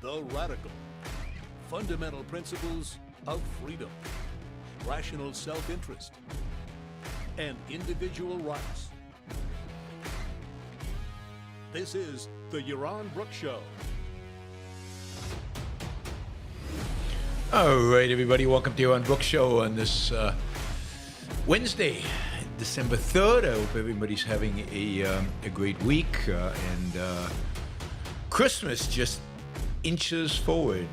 The radical. Fundamental principles of freedom, rational self-interest, and individual rights. This is the Yaron Brook Show. All right, everybody, welcome to Yaron Brook Show on this Wednesday, December 3rd. I hope everybody's having a great week, and Christmas just inches forward.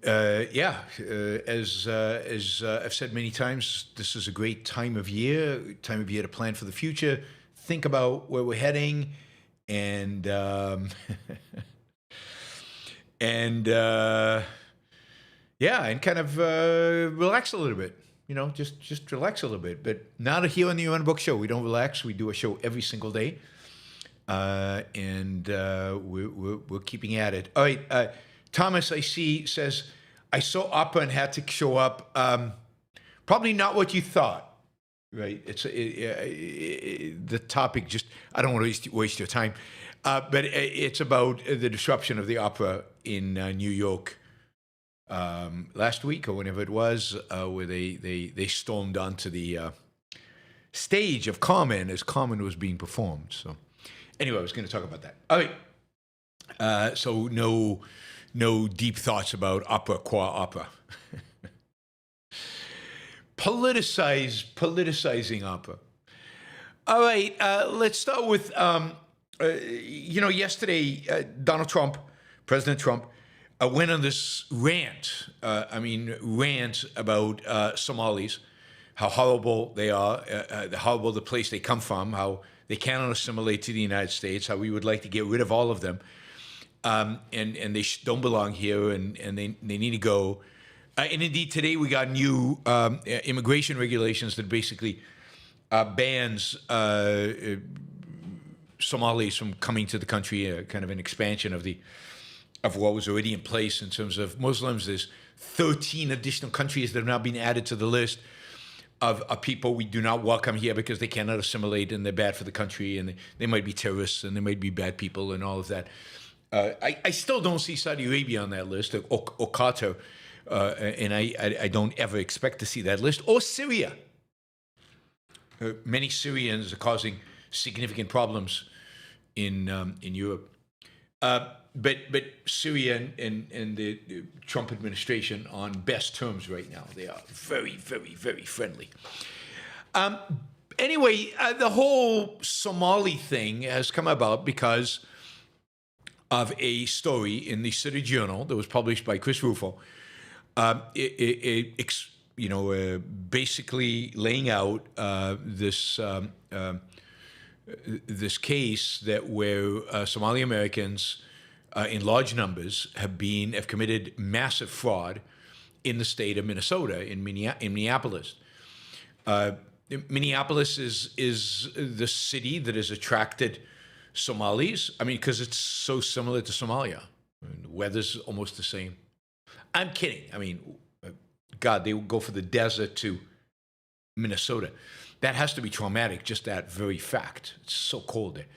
As I've said many times, this is a great time of year to plan for the future, think about where we're heading, and and kind of relax a little bit. You know, just relax a little bit. But not here on the Yaron Brook Show. We don't relax. We do a show every single day. And we're keeping at it. All right, Thomas, I see, says, I saw opera and had to show up. Probably not what you thought, right? It's the topic. Just I don't want to waste your time, but it's about the disruption of the opera in New York last week or whenever it was, where they stormed onto the stage of Carmen as Carmen was being performed. So. Anyway, I was going to talk about that. All right. So no deep thoughts about opera, qua opera. Politicizing opera. All right. Let's start with, yesterday, President Trump, went on this rant about Somalis, how horrible they are, how horrible the place they come from, how they cannot assimilate to the United States, how we would like to get rid of all of them, and they don't belong here, and they need to go. And indeed, today we got new immigration regulations that basically bans Somalis from coming to the country, kind of an expansion of what was already in place in terms of Muslims. There's 13 additional countries that have now been added to the list of people we do not welcome here because they cannot assimilate and they're bad for the country and they might be terrorists and they might be bad people and all of that. I still don't see Saudi Arabia on that list or Qatar, and I don't ever expect to see that list, or Syria. Many Syrians are causing significant problems in Europe. But Syria and the Trump administration on best terms right now. They are very, very, very friendly. Anyway, the whole Somali thing has come about because of a story in the City Journal that was published by Chris Rufo, basically laying out this case that where Somali Americans in large numbers have committed massive fraud in the state of Minnesota, in Minneapolis. Minneapolis is the city that has attracted Somalis. I mean, because it's so similar to Somalia. I mean, the weather's almost the same. I'm kidding. I mean, God, they would go for the desert to Minnesota. That has to be traumatic, just that very fact. It's so cold there.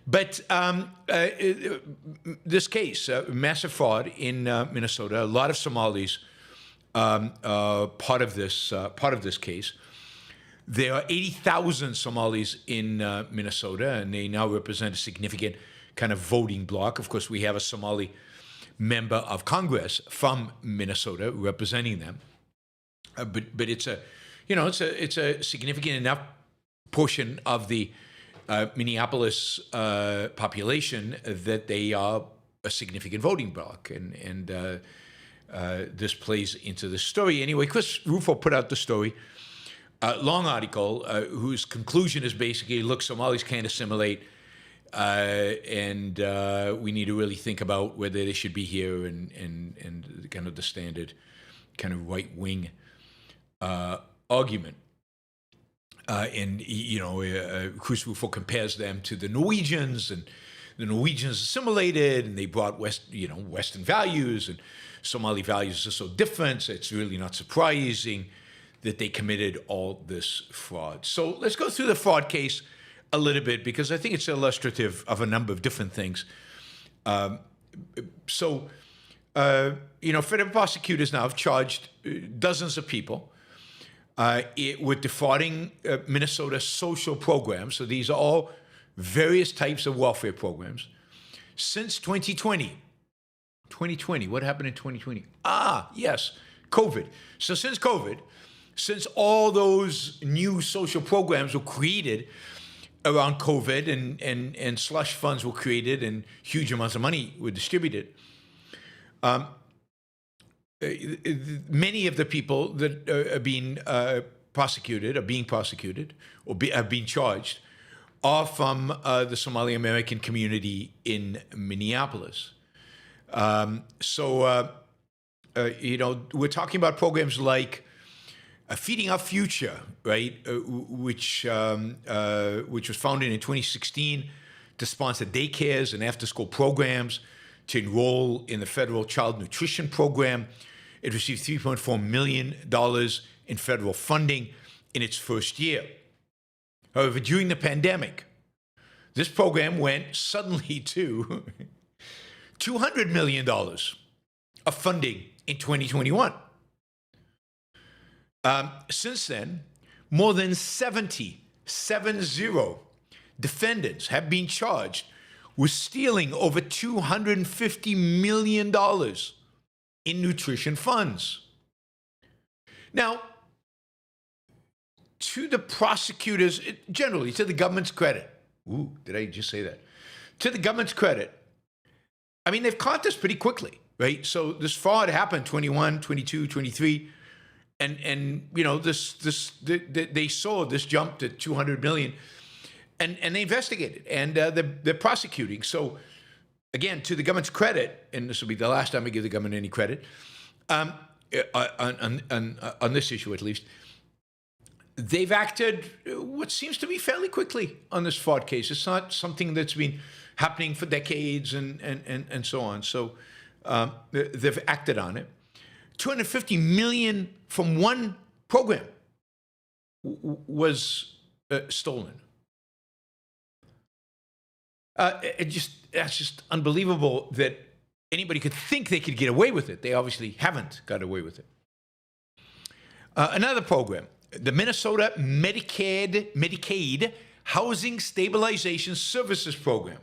But this case, massive fraud in Minnesota, a lot of Somalis part of this case. There are 80,000 Somalis in Minnesota, and they now represent a significant kind of voting bloc. Of course, we have a Somali member of Congress from Minnesota representing them, but it's a significant enough portion of the Minneapolis population that they are a significant voting bloc, and this plays into the story. Anyway, Chris Rufo put out the story, long article, whose conclusion is basically, look, Somalis can't assimilate, and we need to really think about whether they should be here, and kind of the standard kind of right-wing argument. Chris Rufo compares them to the Norwegians, and the Norwegians assimilated, and they brought Western values, and Somali values are so different, so it's really not surprising that they committed all this fraud. So let's go through the fraud case a little bit, because I think it's illustrative of a number of different things. Federal prosecutors now have charged dozens of people with defrauding Minnesota social programs. So these are all various types of welfare programs since 2020. 2020, what happened in 2020? Yes, COVID. So since COVID, since all those new social programs were created around COVID and slush funds were created and huge amounts of money were distributed, many of the people that are being prosecuted, or have been charged, are from the Somali American community in Minneapolis. We're talking about programs like Feeding Our Future, right, which was founded in 2016 to sponsor daycares and after-school programs, to enroll in the federal child nutrition program. It received $3.4 million in federal funding in its first year. However, during the pandemic, this program went suddenly to $200 million of funding in 2021. Since then, more than 70 defendants have been charged with stealing over $250 million in nutrition funds. Now, to the prosecutors, generally, to the government's credit, did I just say that? To the government's credit, I mean, they've caught this pretty quickly, right? So this fraud happened 21, 22, 23, and they saw this jump to 200 million, and they investigated, and they're prosecuting. So again, to the government's credit, and this will be the last time I give the government any credit, on this issue at least, they've acted what seems to be fairly quickly on this fraud case. It's not something that's been happening for decades and so on. So they've acted on it. $250 million from one program was stolen. That's just unbelievable that anybody could think they could get away with it. They obviously haven't got away with it. Another program, the Minnesota Medicaid Housing Stabilization Services Program.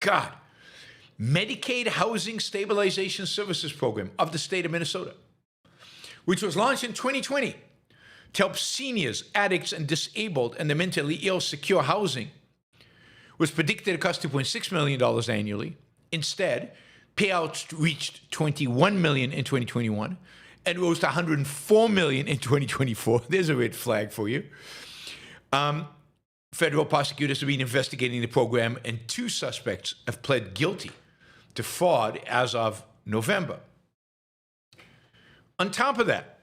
God, Medicaid Housing Stabilization Services Program of the state of Minnesota, which was launched in 2020 to help seniors, addicts, and disabled and the mentally ill secure housing, was predicted to cost $2.6 million annually. Instead, payouts reached $21 million in 2021 and rose to $104 million in 2024. There's a red flag for you. Federal prosecutors have been investigating the program, and 2 suspects have pled guilty to fraud as of November. On top of that,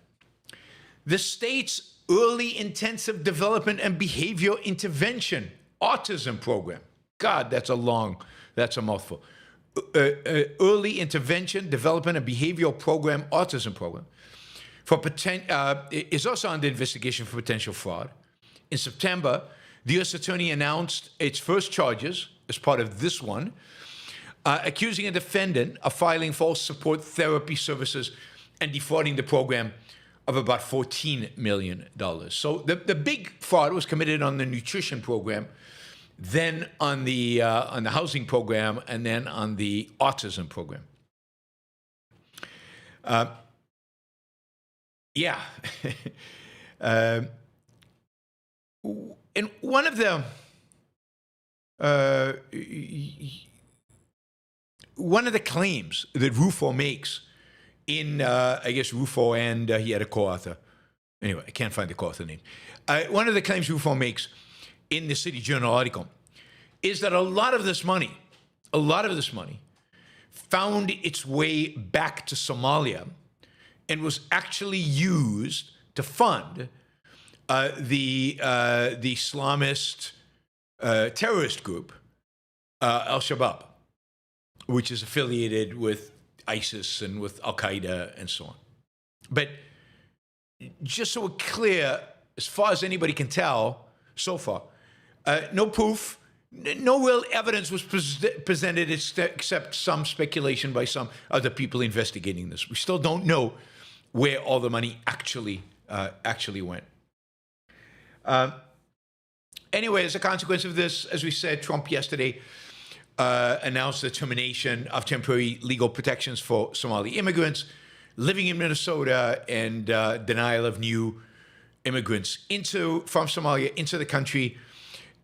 the state's Early Intensive Development and Behavior Intervention Autism Program. God, that's a mouthful. Early Intervention, Development, and Behavioral Program, Autism Program, is also under investigation for potential fraud. In September, the U.S. Attorney announced its first charges as part of this one, accusing a defendant of filing false support therapy services and defrauding the program of about $14 million. So the big fraud was committed on the nutrition program, then on the housing program, and then on the autism program. And one of the claims that Rufo makes in, Rufo and he had a co-author. Anyway, I can't find the co-author name. One of the claims Rufo makes in the City Journal article is that a lot of this money found its way back to Somalia and was actually used to fund the Islamist terrorist group, Al-Shabaab, which is affiliated with ISIS and with Al-Qaeda and so on. But just so we're clear, as far as anybody can tell so far, no proof, no real evidence was presented except some speculation by some other people investigating this. We still don't know where all the money actually went. Anyway, as a consequence of this, as we said, Trump yesterday announced the termination of temporary legal protections for Somali immigrants living in Minnesota and denial of new immigrants from Somalia into the country,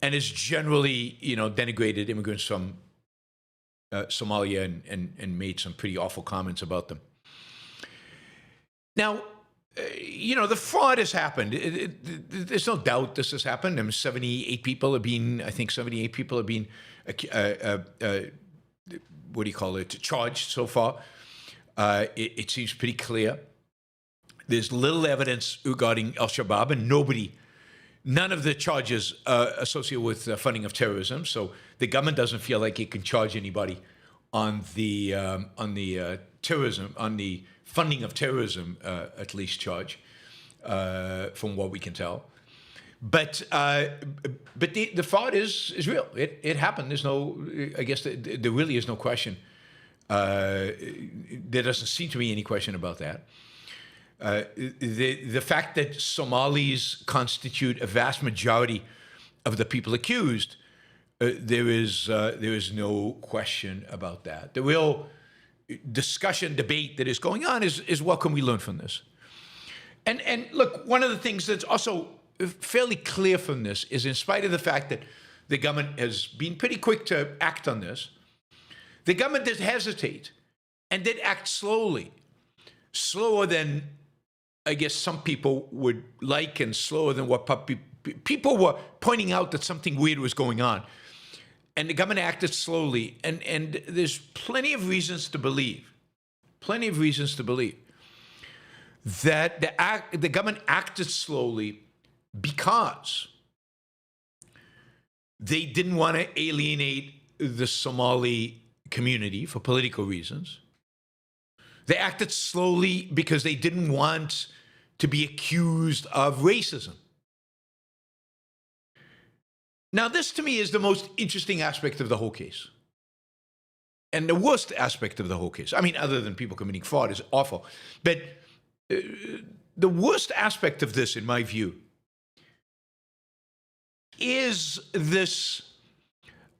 and has generally, denigrated immigrants from Somalia and made some pretty awful comments about them. Now, the fraud has happened. There's no doubt this has happened. I mean, 78 people have been charged so far. It seems pretty clear. There's little evidence regarding al-Shabaab, and none of the charges associated with funding of terrorism. So the government doesn't feel like it can charge anybody on the terrorism, on the funding of terrorism, at least charge, from what we can tell. But the fraud is real. It happened. There's there really is no question. There doesn't seem to be any question about that. The fact that Somalis constitute a vast majority of the people accused, there is no question about that. The real debate that is going on is what can we learn from this? And look, one of the things that's also fairly clear from this is, in spite of the fact that the government has been pretty quick to act on this, the government did hesitate and did act slowly, slower than I guess some people would like, and slower than what people were pointing out that something weird was going on. And the government acted slowly, and there's plenty of reasons to believe that the government acted slowly because they didn't want to alienate the Somali community for political reasons. They acted slowly because they didn't want to be accused of racism. Now, this to me is the most interesting aspect of the whole case. And the worst aspect of the whole case. I mean, other than people committing fraud, is awful. But the worst aspect of this, in my view, is this,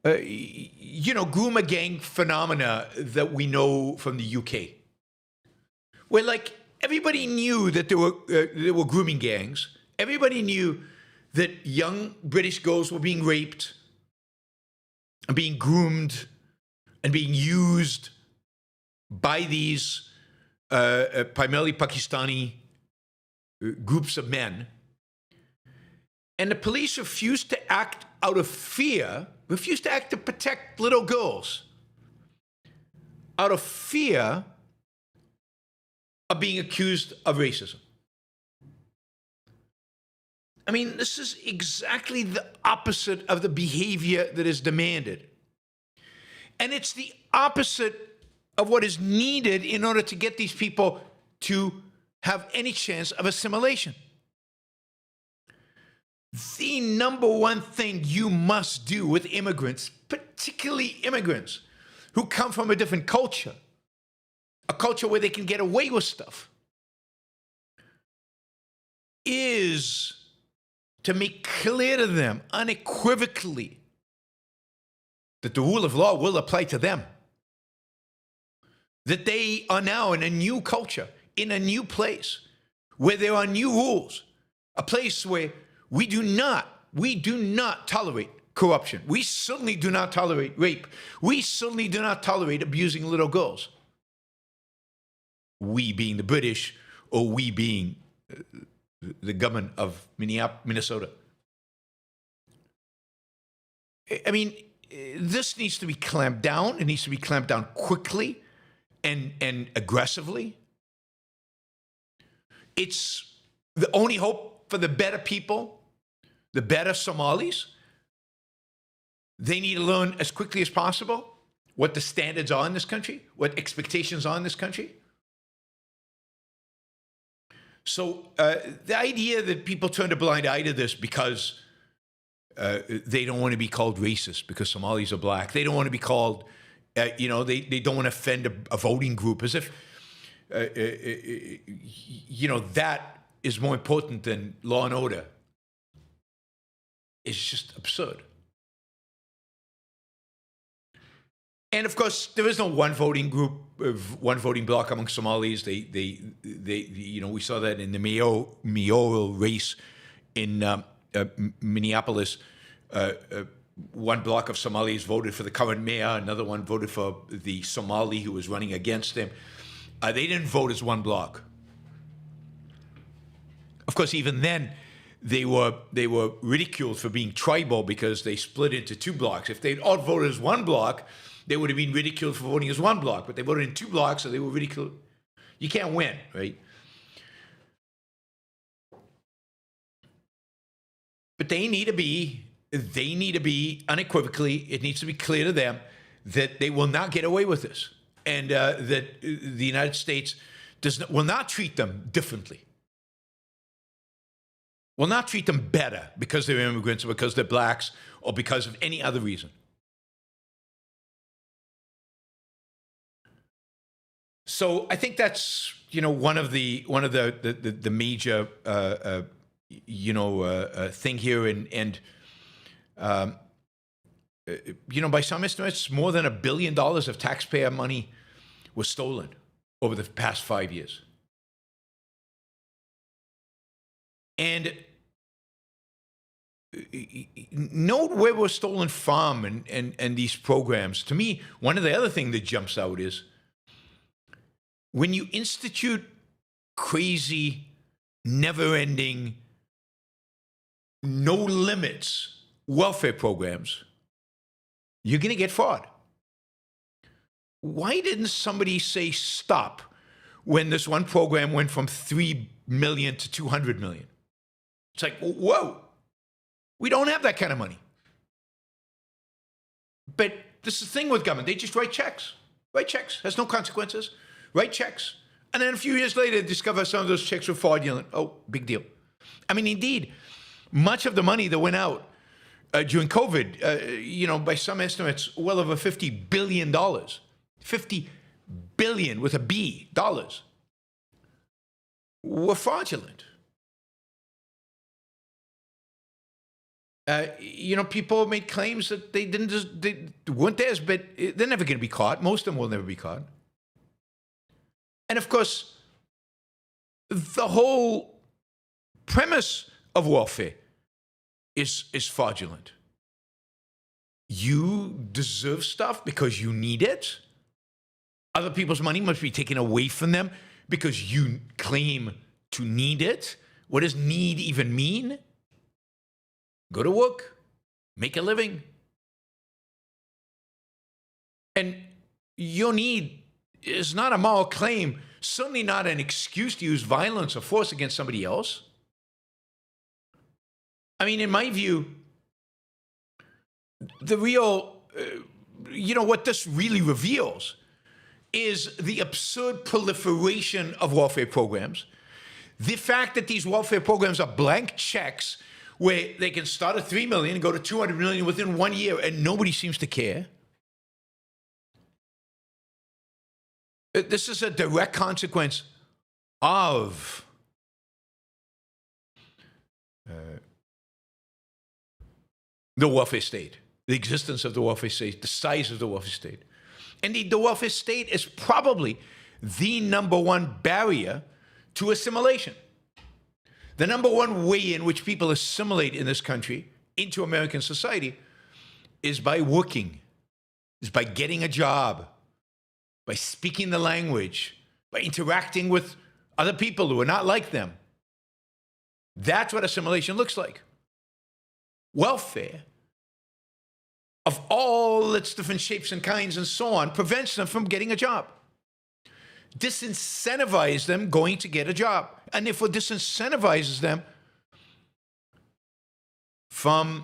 groomer gang phenomena that we know from the UK. Where, like, everybody knew that there were grooming gangs. Everybody knew that young British girls were being raped and being groomed and being used by these primarily Pakistani groups of men. And the police refused to act out of fear, refused to act to protect little girls, out of fear of being accused of racism. I mean, this is exactly the opposite of the behavior that is demanded. And it's the opposite of what is needed in order to get these people to have any chance of assimilation. The number one thing you must do with immigrants, particularly immigrants who come from a different culture, a culture where they can get away with stuff, is to make clear to them unequivocally that the rule of law will apply to them. That they are now in a new culture, in a new place, where there are new rules, a place where we do not tolerate corruption. We certainly do not tolerate rape. We certainly do not tolerate abusing little girls. We being the British, or we being the government of Minnesota. I mean, this needs to be clamped down. It needs to be clamped down quickly and aggressively. It's the only hope for the better people, the better Somalis. They need to learn as quickly as possible what the standards are in this country, what expectations are in this country. So the idea that people turn a blind eye to this because They don't want to be called racist because Somalis are black. They don't want to be called, they don't want to offend a voting group, as if, that is more important than law and order. It's just absurd. And of course, there is no one voting group, one voting bloc among Somalis. We saw that in the mayoral race in Minneapolis. One bloc of Somalis voted for the current mayor. Another one voted for the Somali who was running against him. They didn't vote as one bloc. Of course, even then, they were ridiculed for being tribal because they split into two blocks. If they'd all voted as one bloc, they would have been ridiculed for voting as one bloc, but they voted in two blocks, so they were ridiculed. You can't win, right? But they need to be unequivocally, it needs to be clear to them that they will not get away with this, and that the United States will not treat them differently. Will not treat them better because they're immigrants or because they're blacks or because of any other reason. So I think that's one of the major thing here, and by some estimates, more than $1 billion of taxpayer money was stolen over the past 5 years. And note where we're stolen from and these programs. To me, one of the other things that jumps out is when you institute crazy, never-ending, no limits welfare programs, you're going to get fraud. Why didn't somebody say stop when this one program went from 3 million to 200 million? It's like, whoa, we don't have that kind of money. But this is the thing with government. They just write checks. Has no consequences. Write checks. And then a few years later, discover some of those checks were fraudulent. Oh, big deal. I mean, indeed, much of the money that went out during COVID, by some estimates, well over $50 billion. $50 billion with a B, dollars, were fraudulent. People made claims that they weren't theirs, but they're never going to be caught. Most of them will never be caught. And of course, the whole premise of welfare is fraudulent. You deserve stuff because you need it. Other people's money must be taken away from them because you claim to need it. What does need even mean? Go to work, make a living. And your need is not a moral claim, certainly not an excuse to use violence or force against somebody else. I mean, in my view, the real, what this really reveals is the absurd proliferation of welfare programs. The fact that these welfare programs are blank checks where they can start at 3 million and go to 200 million within 1 year, and nobody seems to care. This is a direct consequence of the welfare state, the existence of the welfare state, the size of the welfare state. Indeed, the welfare state is probably the number one barrier to assimilation. The number one way in which people assimilate in this country into American society is by working, is by getting a job, by speaking the language, by interacting with other people who are not like them. That's what assimilation looks like. Welfare, of all its different shapes and kinds and so on, prevents them from getting a job. Disincentivize them going to get a job. And therefore disincentivizes them from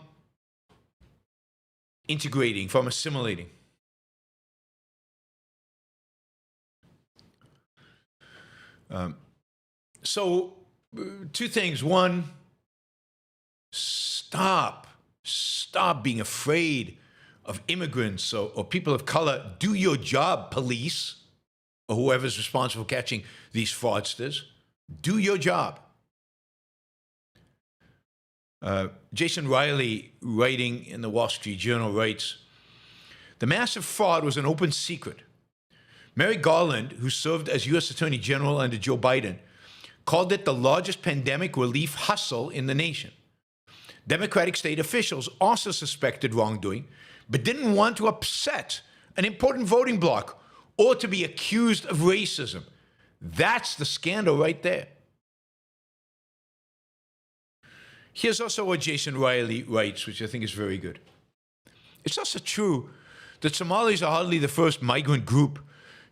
integrating, from assimilating. So, two things. One, stop Stop being afraid of immigrants or people of color. Do your job, police, or whoever's responsible for catching these fraudsters. Do your job. Jason Riley, writing in the Wall Street Journal, writes, "The massive fraud was an open secret. Merrick Garland, who served as U.S. Attorney General under Joe Biden, called it the largest pandemic relief hustle in the nation. Democratic state officials also suspected wrongdoing, but didn't want to upset an important voting bloc or to be accused of racism. That's the scandal right there." Here's also what Jason Riley writes, which I think is very good. "It's also true that Somalis are hardly the first migrant group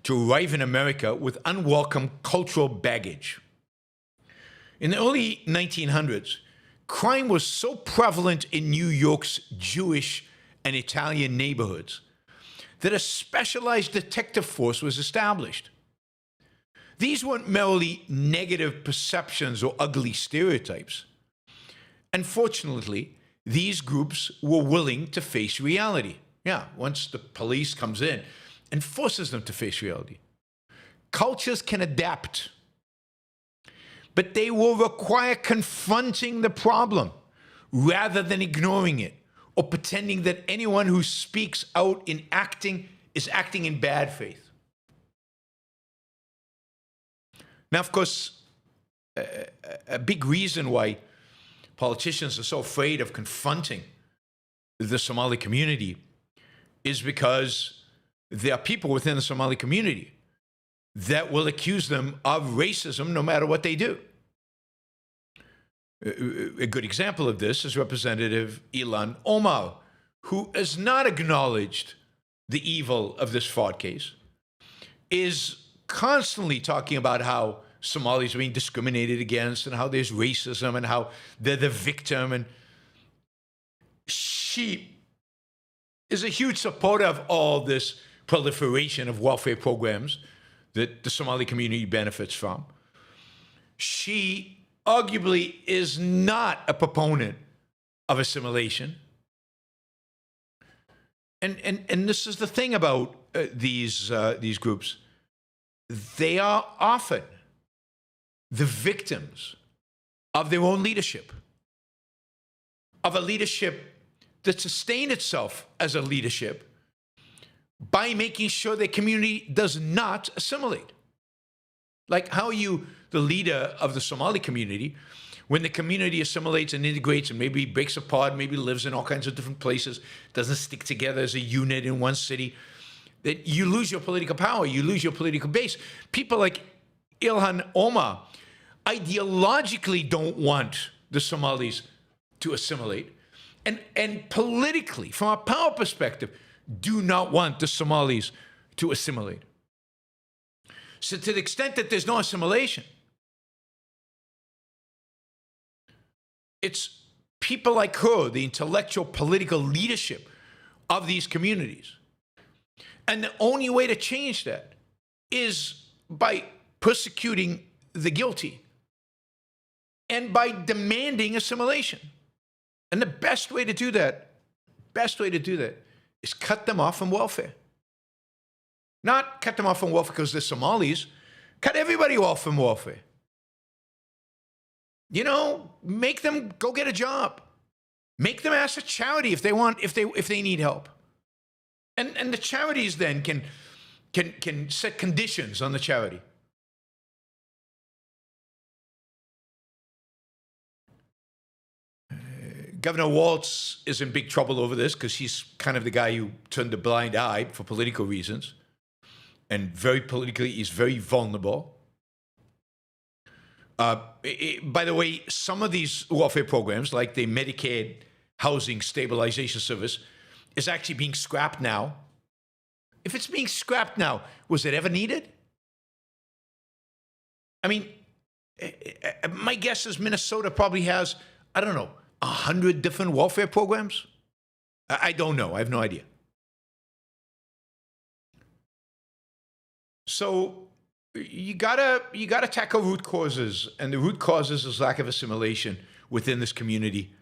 to arrive in America with unwelcome cultural baggage. In the early 1900s, crime was so prevalent in New York's Jewish and Italian neighborhoods that a specialized detective force was established. These weren't merely negative perceptions or ugly stereotypes. Unfortunately, these groups were willing to face reality. Yeah, once the police comes in and forces them to face reality. Cultures can adapt, but they will require confronting the problem rather than ignoring it or pretending that anyone who speaks out in acting is acting in bad faith." Now, of course, a big reason why politicians are so afraid of confronting the Somali community is because there are people within the Somali community that will accuse them of racism no matter what they do. A good example of this is Representative Ilhan Omar, who has not acknowledged the evil of this fraud case, is constantly talking about how Somalis are being discriminated against and how there's racism and how they're the victim. And she is a huge supporter of all this proliferation of welfare programs that the Somali community benefits from. She arguably is not a proponent of assimilation. And this is the thing about these groups. They are often the victims of their own leadership, of a leadership that sustained itself as a leadership by making sure their community does not assimilate. Like, how are you the leader of the Somali community when the community assimilates and integrates and maybe breaks apart, maybe lives in all kinds of different places, doesn't stick together as a unit in one city? That you lose your political power, you lose your political base. People like Ilhan Omar ideologically don't want the Somalis to assimilate, and politically, from a power perspective, do not want the Somalis to assimilate. So to the extent that there's no assimilation, it's people like her, the intellectual political leadership of these communities. And the only way to change that is by persecuting the guilty and by demanding assimilation. And the best way to do that is cut them off from welfare. Not cut them off from welfare because they're Somalis. Cut everybody off from welfare. You know, make them go get a job. Make them ask a charity if they need help. And the charities then can set conditions on the charity. Governor Walz is in big trouble over this because he's kind of the guy who turned a blind eye for political reasons. And very politically, he's very vulnerable. By the way, some of these welfare programs, like the Medicaid Housing Stabilization Service, is actually being scrapped now. If it's being scrapped now, was it ever needed? I mean, my guess is Minnesota probably has, I don't know, 100 different welfare programs? I don't know. I have no idea. So you gotta tackle root causes, and the root causes is lack of assimilation within this community.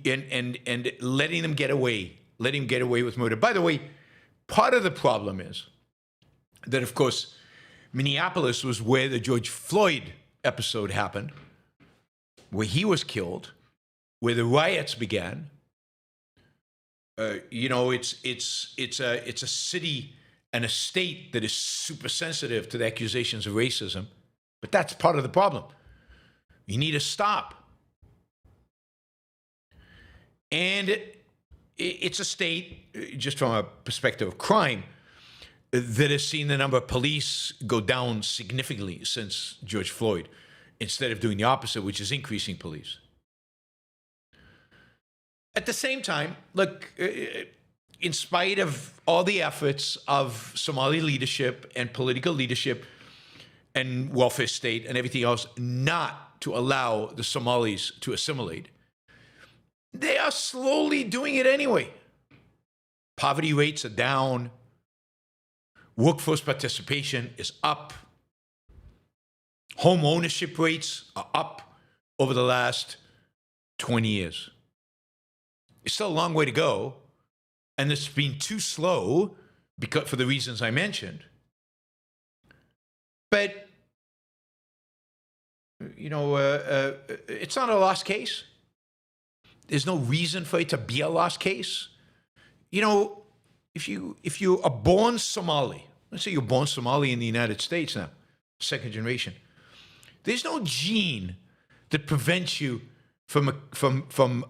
and letting them get away with murder. By the way, part of the problem is that, of course, Minneapolis was where the George Floyd episode happened, where he was killed, where the riots began. It's a city and a state that is super sensitive to the accusations of racism, but that's part of the problem. You need to stop. And it's a state, just from a perspective of crime, that has seen the number of police go down significantly since George Floyd, instead of doing the opposite, which is increasing police. At the same time, look, in spite of all the efforts of Somali leadership and political leadership and welfare state and everything else not to allow the Somalis to assimilate, they are slowly doing it anyway. Poverty rates are down. Workforce participation is up. Home ownership rates are up over the last 20 years. It's still a long way to go, and it's been too slow because for the reasons I mentioned. But, it's not a lost case. There's no reason for it to be a lost case. If you are born Somali, let's say you're born Somali in the United States now, second generation, there's no gene that prevents you from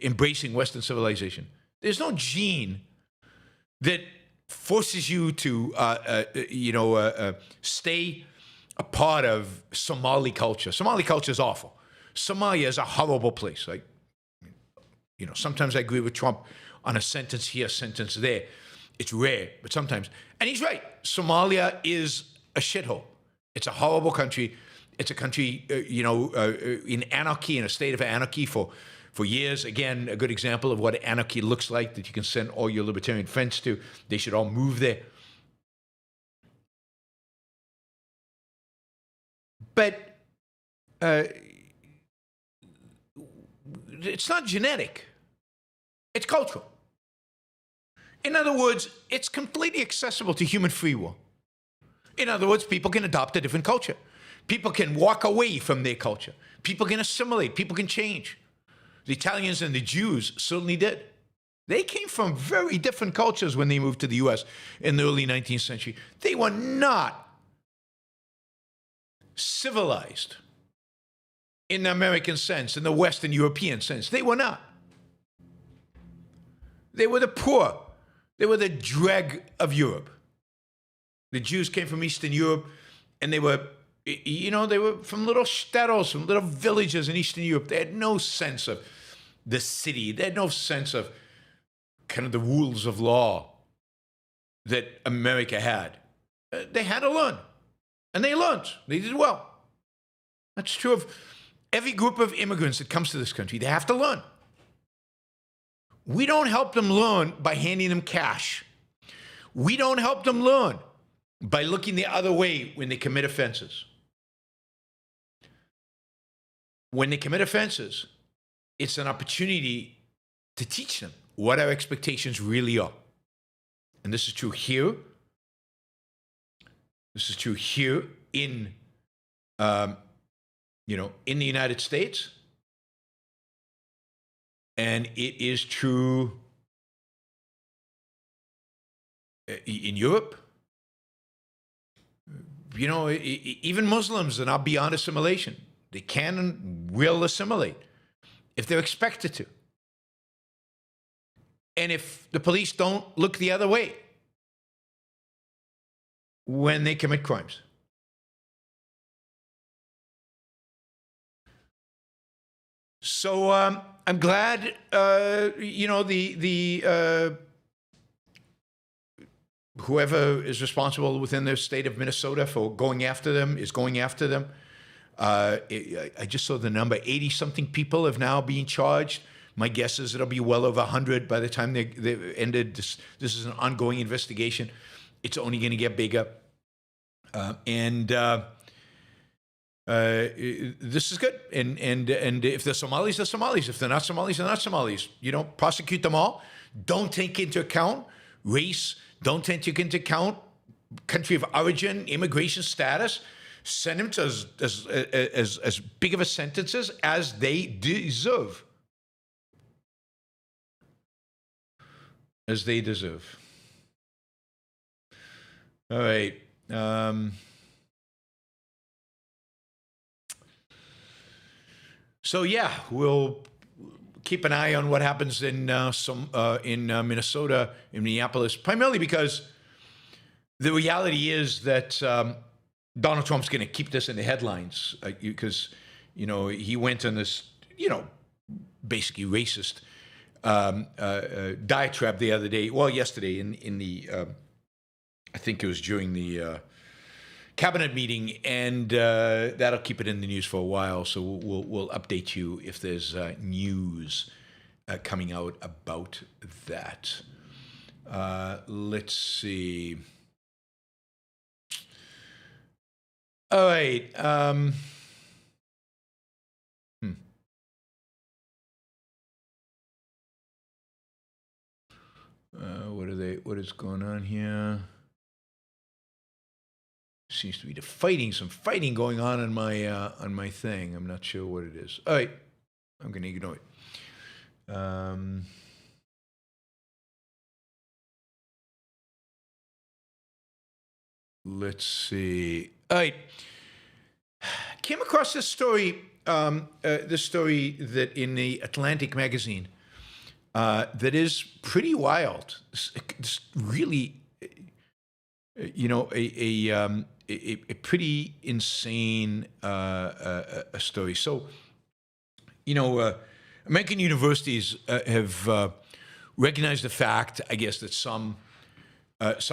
embracing Western civilization. There's no gene that forces you to stay a part of Somali culture. Somali culture is awful. Somalia is a horrible place. Sometimes I agree with Trump on a sentence here, a sentence there. It's rare, but sometimes. And he's right. Somalia is a shithole. It's a horrible country. It's a country, in anarchy, in a state of anarchy for years. Again, a good example of what anarchy looks like, that you can send all your libertarian friends to. They should all move there. But it's not genetic. It's cultural. In other words, it's completely accessible to human free will. In other words, people can adopt a different culture. People can walk away from their culture. People can assimilate. People can change. The Italians and the Jews certainly did. They came from very different cultures when they moved to the U.S. in the early 19th century. They were not civilized in the American sense, in the Western European sense. They were not. They were the poor. They were the dreg of Europe. The Jews came from Eastern Europe, and they were from little shtetls, from little villages in Eastern Europe. They had no sense of the city. They had no sense of kind of the rules of law that America had. They had to learn, and they learned. They did well. That's true of every group of immigrants that comes to this country. They have to learn. We don't help them learn by handing them cash. We don't help them learn by looking the other way when they commit offenses. When they commit offenses, it's an opportunity to teach them what our expectations really are. And this is true here. This is true here in the United States. And it is true in Europe. Even Muslims are not beyond assimilation. They can and will assimilate if they're expected to. And if the police don't look the other way when they commit crimes. So I'm glad, whoever is responsible within the state of Minnesota for going after them is going after them. I just saw the number, 80-something people have now been charged. My guess is it'll be well over 100 by the time they've ended. This is an ongoing investigation. It's only going to get bigger. this is good. And if they're Somalis, they're Somalis. If they're not Somalis, they're not Somalis. You know, prosecute them all. Don't take into account race. Don't take into account country of origin, immigration status. Send them to as big of a sentences as they deserve. As they deserve. All right. So yeah, we'll keep an eye on what happens in Minnesota, in Minneapolis, primarily because the reality is that Donald Trump's going to keep this in the headlines because, you know, he went on this, you know, basically racist diatribe the other day. Well, yesterday in the, I think it was during the cabinet meeting, and that'll keep it in the news for a while. So we'll update you if there's news coming out about that. Let's see. All right. What is going on here? Seems to be some fighting going on my thing. I'm not sure what it is. All right, I'm going to ignore it. Let's see. All right, came across this story. This story that in the Atlantic magazine that is pretty wild. It's really, you know, a pretty insane story. So, you know, American universities have recognized the fact, I guess, that some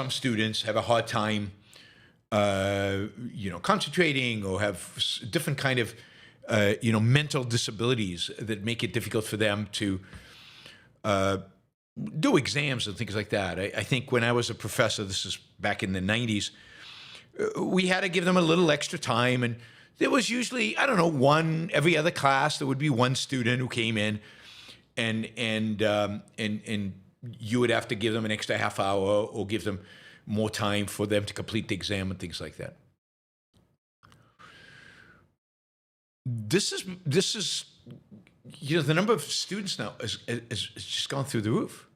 students have a hard time, you know, concentrating or have different kind of, you know, mental disabilities that make it difficult for them to do exams and things like that. I think when I was a professor, this is back in the 90s, we had to give them a little extra time, and there was usually, I don't know, every other class there would be one student who came in, and you would have to give them an extra half hour or give them more time for them to complete the exam and things like that. This is you know, the number of students now has just gone through the roof.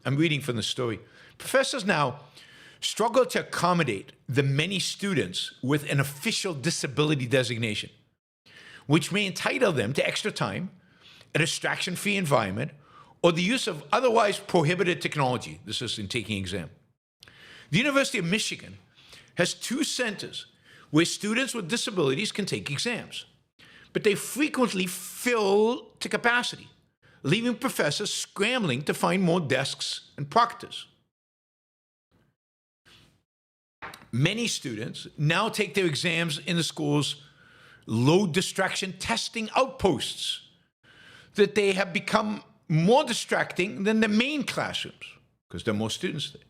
I'm reading from the story. Professors now struggle to accommodate the many students with an official disability designation, which may entitle them to extra time, a distraction-free environment, or the use of otherwise prohibited technology. This is in taking exam. The University of Michigan has 2 centers where students with disabilities can take exams, but they frequently fill to capacity, leaving professors scrambling to find more desks and proctors. Many students now take their exams in the school's low distraction testing outposts, that they have become more distracting than the main classrooms because there are more students there.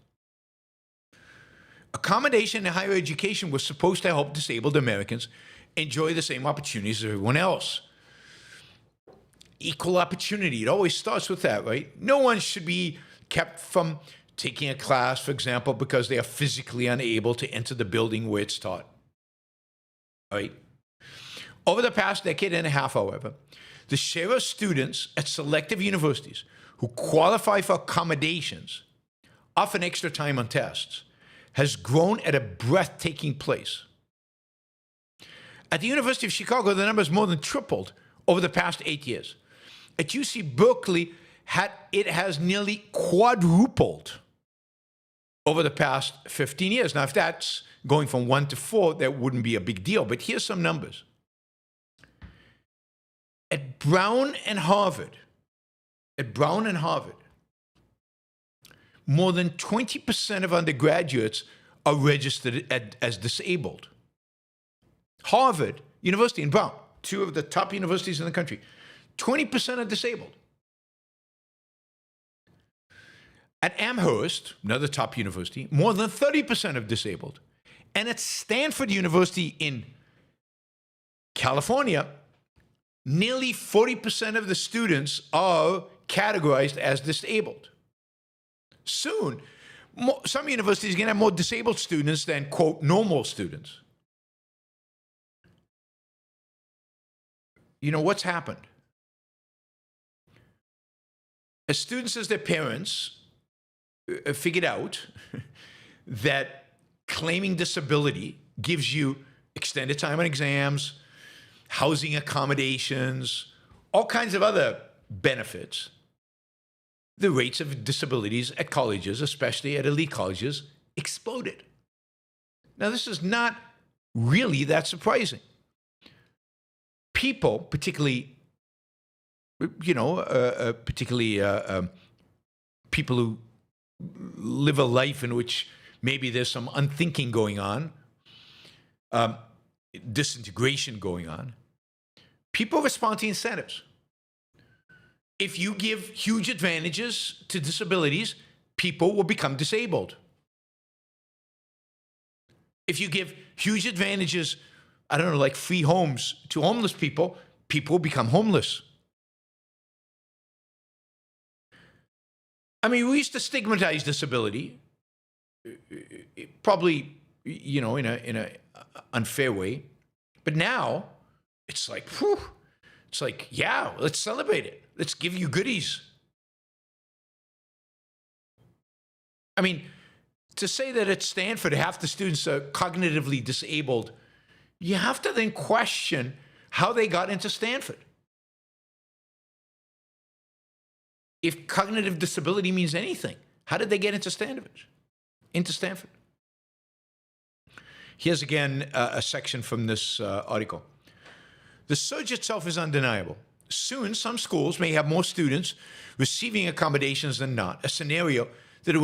Accommodation in higher education was supposed to help disabled Americans enjoy the same opportunities as everyone else. Equal opportunity, it always starts with that, right? No one should be kept from taking a class, for example, because they are physically unable to enter the building where it's taught, right? Over the past decade and a half, however, the share of students at selective universities who qualify for accommodations, often extra time on tests, has grown at a breathtaking pace. At the University of Chicago, the number has more than tripled over the past 8 years. At UC Berkeley, it has nearly quadrupled over the past 15 years. Now, if that's going from 1 to 4, that wouldn't be a big deal, but here's some numbers. At Brown and Harvard, more than 20% of undergraduates are registered as disabled. Harvard, University, and Brown, 2 of the top universities in the country, 20% are disabled. At Amherst, another top university, more than 30% are disabled. And at Stanford University in California, nearly 40% of the students are categorized as disabled. Soon, some universities are going to have more disabled students than, quote, normal students. You know, what's happened? As students, as their parents figured out that claiming disability gives you extended time on exams, housing accommodations, all kinds of other benefits, the rates of disabilities at colleges, especially at elite colleges, exploded. Now, this is not really that surprising. People, particularly, people who live a life in which maybe there's some unthinking going on, disintegration going on, people respond to incentives. If you give huge advantages to disabilities, people will become disabled. If you give huge advantages, I don't know, like free homes to homeless people, people will become homeless. I mean, we used to stigmatize disability, probably, in a unfair way, but now it's like, whew, it's like, yeah, let's celebrate it. Let's give you goodies. I mean, to say that at Stanford, half the students are cognitively disabled, you have to then question how they got into Stanford. If cognitive disability means anything, how did they get into Stanford? Here's again a section from this article. The surge itself is undeniable. Soon, some schools may have more students receiving accommodations than not, a scenario that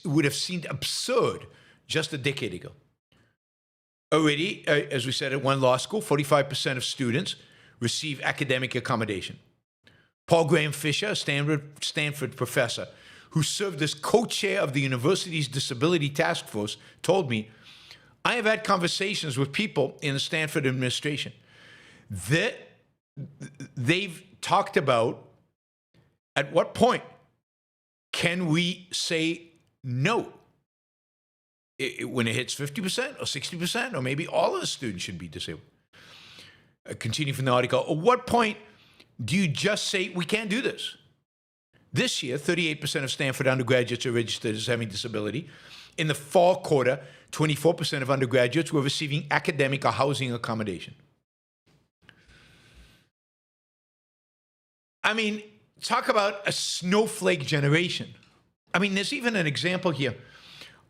would have seemed absurd just a decade ago. Already, as we said, at one law school, 45% of students receive academic accommodation. Paul Graham Fisher, a Stanford professor who served as co-chair of the university's disability task force, told me, I have had conversations with people in the Stanford administration that they've talked about at what point can we say no? When it hits 50% or 60%, or maybe all of the students should be disabled. Continue from the article. At what point do you just say, we can't do this? This year, 38% of Stanford undergraduates are registered as having disability. In the fall quarter, 24% of undergraduates were receiving academic or housing accommodation. I mean, talk about a snowflake generation. I mean, there's even an example here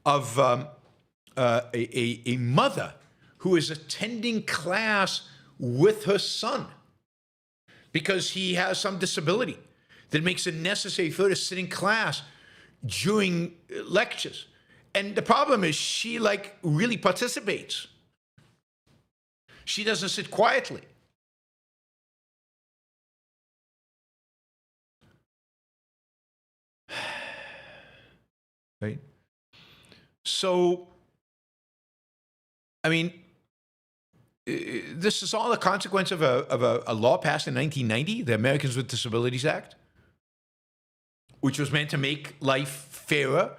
of a mother who is attending class with her son because he has some disability that makes it necessary for her to sit in class during lectures. And the problem is she really participates. She doesn't sit quietly. Right? So, I mean, this is all a consequence of a law passed in 1990, the Americans with Disabilities Act, which was meant to make life fairer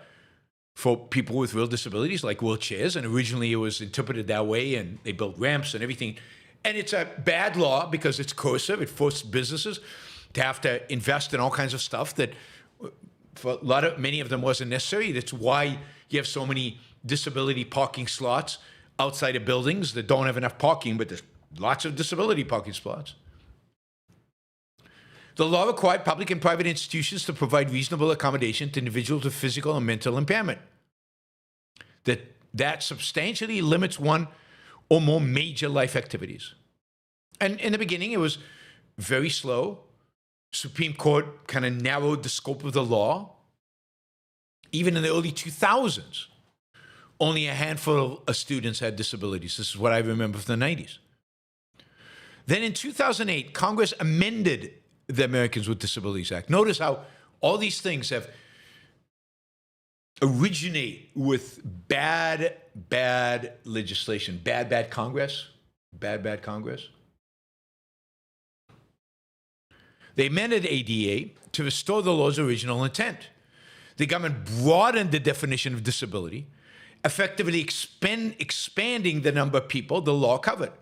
for people with real disabilities, like wheelchairs. And originally it was interpreted that way, and they built ramps and everything. And it's a bad law because it's coercive. It forced businesses to have to invest in all kinds of stuff that for many of them wasn't necessary. That's why you have so many disability parking slots outside of buildings that don't have enough parking, but there's lots of disability parking spots. The law required public and private institutions to provide reasonable accommodation to individuals with physical and mental impairment. That substantially limits one or more major life activities. And in the beginning, it was very slow. Supreme Court kind of narrowed the scope of the law. Even in the early 2000s, only a handful of students had disabilities. This is what I remember from the 90s. Then in 2008, Congress amended the Americans with Disabilities Act. Notice how all these things have originate with bad legislation, bad Congress. They amended ADA to restore the law's original intent. The government broadened the definition of disability, effectively expanding the number of people the law covered.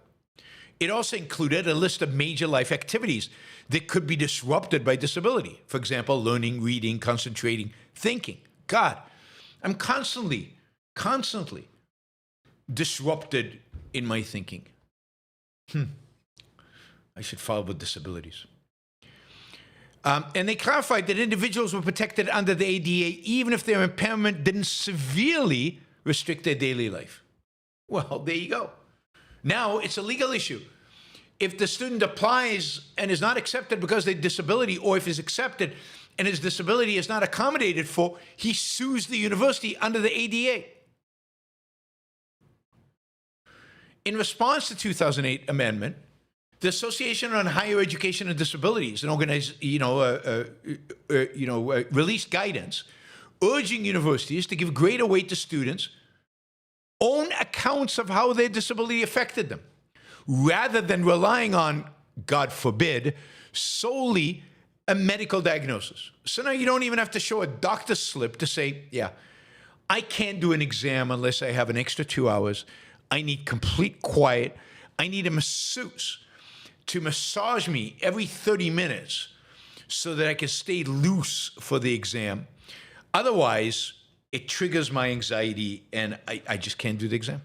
It also included a list of major life activities that could be disrupted by disability. For example, learning, reading, concentrating, thinking. God, I'm constantly disrupted in my thinking. I should file with disabilities. And they clarified that individuals were protected under the ADA even if their impairment didn't severely restrict their daily life. Well, there you go. Now it's a legal issue. If the student applies and is not accepted because of their disability, or if he's accepted and his disability is not accommodated for, he sues the university under the ADA. In response to the 2008 amendment, the Association on Higher Education and Disabilities, released guidance urging universities to give greater weight to students' own accounts of how their disability affected them, rather than relying on, God forbid, solely a medical diagnosis. So now you don't even have to show a doctor's slip to say, yeah, I can't do an exam unless I have an extra 2 hours. I need complete quiet. I need a masseuse to massage me every 30 minutes so that I can stay loose for the exam. Otherwise, it triggers my anxiety and I just can't do the exam.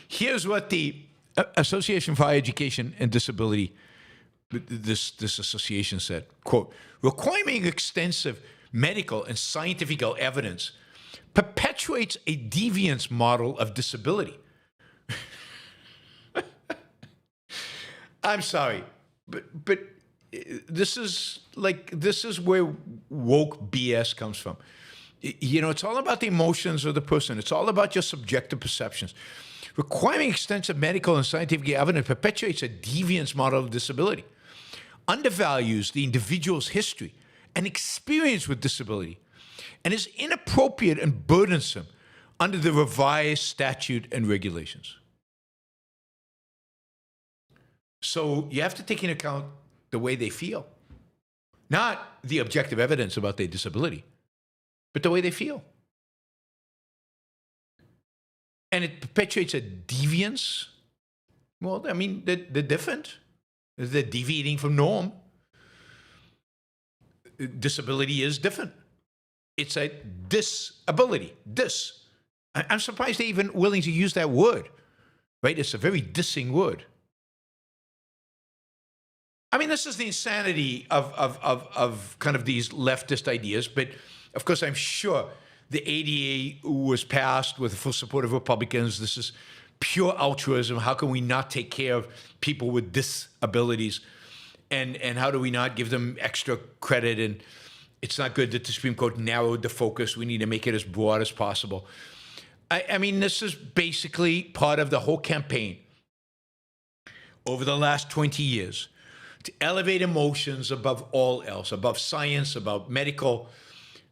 Here's what the Association for Higher Education and Disability, this association said, quote, requiring extensive medical and scientific evidence perpetuates a deviance model of disability. I'm sorry, but this is where woke BS comes from. You know, it's all about the emotions of the person. It's all about your subjective perceptions. Requiring extensive medical and scientific evidence perpetuates a deviance model of disability, undervalues the individual's history and experience with disability, and is inappropriate and burdensome under the revised statute and regulations. So you have to take into account the way they feel, not the objective evidence about their disability, but the way they feel. And it perpetuates a deviance. Well, I mean, they're different. They're deviating from norm. Disability is different. It's a disability. I'm surprised they're even willing to use that word, right? It's a very dissing word. I mean, this is the insanity of kind of these leftist ideas, but of course, I'm sure the ADA was passed with the full support of Republicans. This is pure altruism. How can we not take care of people with disabilities? And how do we not give them extra credit? And it's not good that the Supreme Court narrowed the focus. We need to make it as broad as possible. I mean, this is basically part of the whole campaign over the last 20 years to elevate emotions above all else, above science, above medical,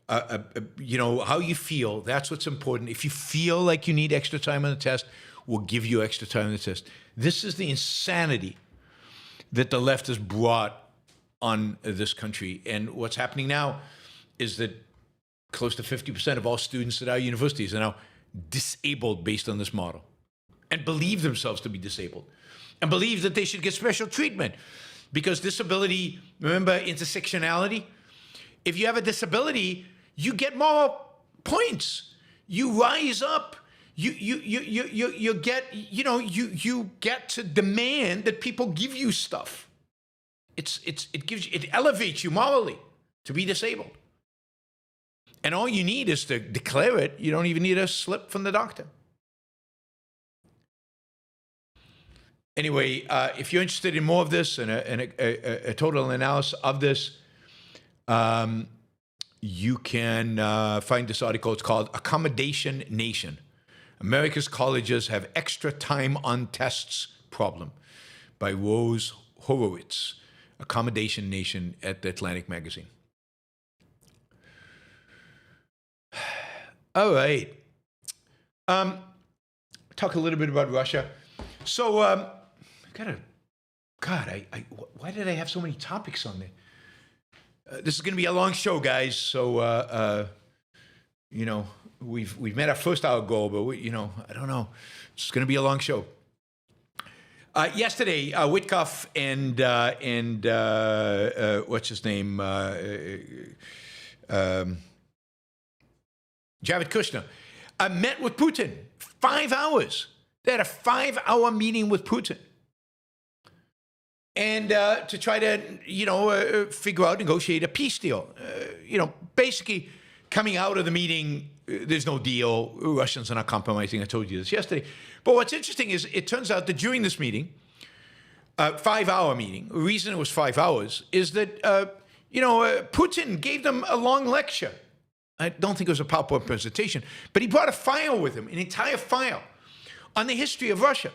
how you feel. That's what's important. If you feel like you need extra time on the test, we'll give you extra time on the test. This is the insanity that the left has brought on this country. And what's happening now is that close to 50% of all students at our universities are now disabled based on this model and believe themselves to be disabled and believe that they should get special treatment because disability, remember intersectionality? If you have a disability, you get more points. You rise up. You get to demand that people give you stuff. It elevates you morally to be disabled. And all you need is to declare it. You don't even need a slip from the doctor. Anyway, if you're interested in more of this and a total analysis of this, you can find this article. It's called Accommodation Nation. America's Colleges Have Extra Time on Tests Problem by Rose Horowitz. Accommodation Nation at the Atlantic Magazine. All right. Talk a little bit about Russia. So I got a God, why did I have so many topics on there? This is going to be a long show, guys. So, you know, we've met our first hour goal, but I don't know. It's going to be a long show. Yesterday, Witkoff and what's his name? Jared Kushner met with Putin. 5 hours. They had a 5-hour meeting with Putin. And to try to, figure out, negotiate a peace deal. Basically coming out of the meeting, there's no deal. Russians are not compromising. I told you this yesterday. But what's interesting is it turns out that during this meeting, 5-hour meeting, the reason it was 5 hours is that, Putin gave them a long lecture. I don't think it was a PowerPoint presentation, but he brought a file with him, an entire file on the history of Russia.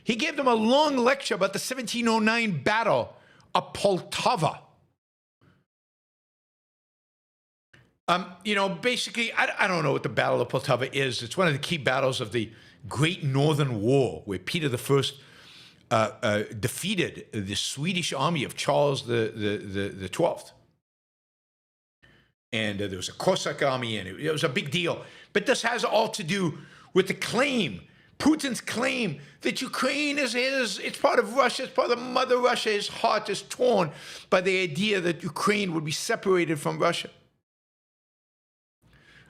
He gave them a long lecture about the 1709 Battle of Poltava. Basically, I don't know what the Battle of Poltava is. It's one of the key battles of the Great Northern War, where Peter I defeated the Swedish army of Charles the 12th. And there was a Cossack army, and it was a big deal. But this has all to do with the claim, Putin's claim, that Ukraine is his. It's part of Russia. It's part of Mother Russia. His heart is torn by the idea that Ukraine would be separated from Russia.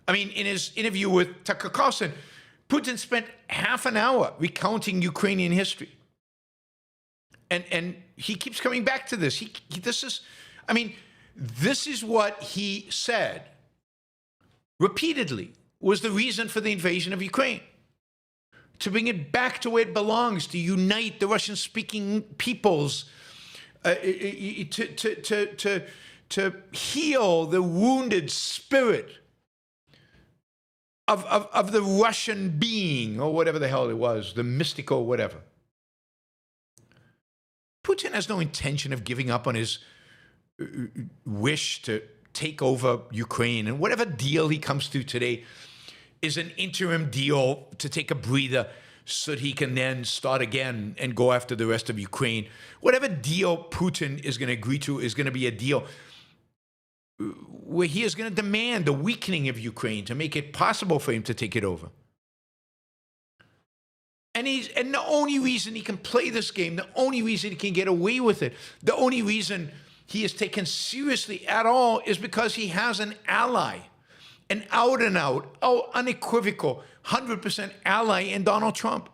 I mean, in his interview with Tucker Carlson, Putin spent half an hour recounting Ukrainian history. And he keeps coming back to this. This is what he said repeatedly was the reason for the invasion of Ukraine. To bring it back to where it belongs, to unite the Russian-speaking peoples, to heal the wounded spirit of the Russian being, or whatever the hell it was, the mystical whatever. Putin has no intention of giving up on his wish to take over Ukraine, and whatever deal he comes to today is an interim deal to take a breather so that he can then start again and go after the rest of Ukraine. Whatever deal Putin is going to agree to is going to be a deal where he is going to demand the weakening of Ukraine to make it possible for him to take it over. And the only reason he can play this game, the only reason he can get away with it, the only reason he is taken seriously at all is because he has an ally, an out-and-out, unequivocal, 100% ally in Donald Trump.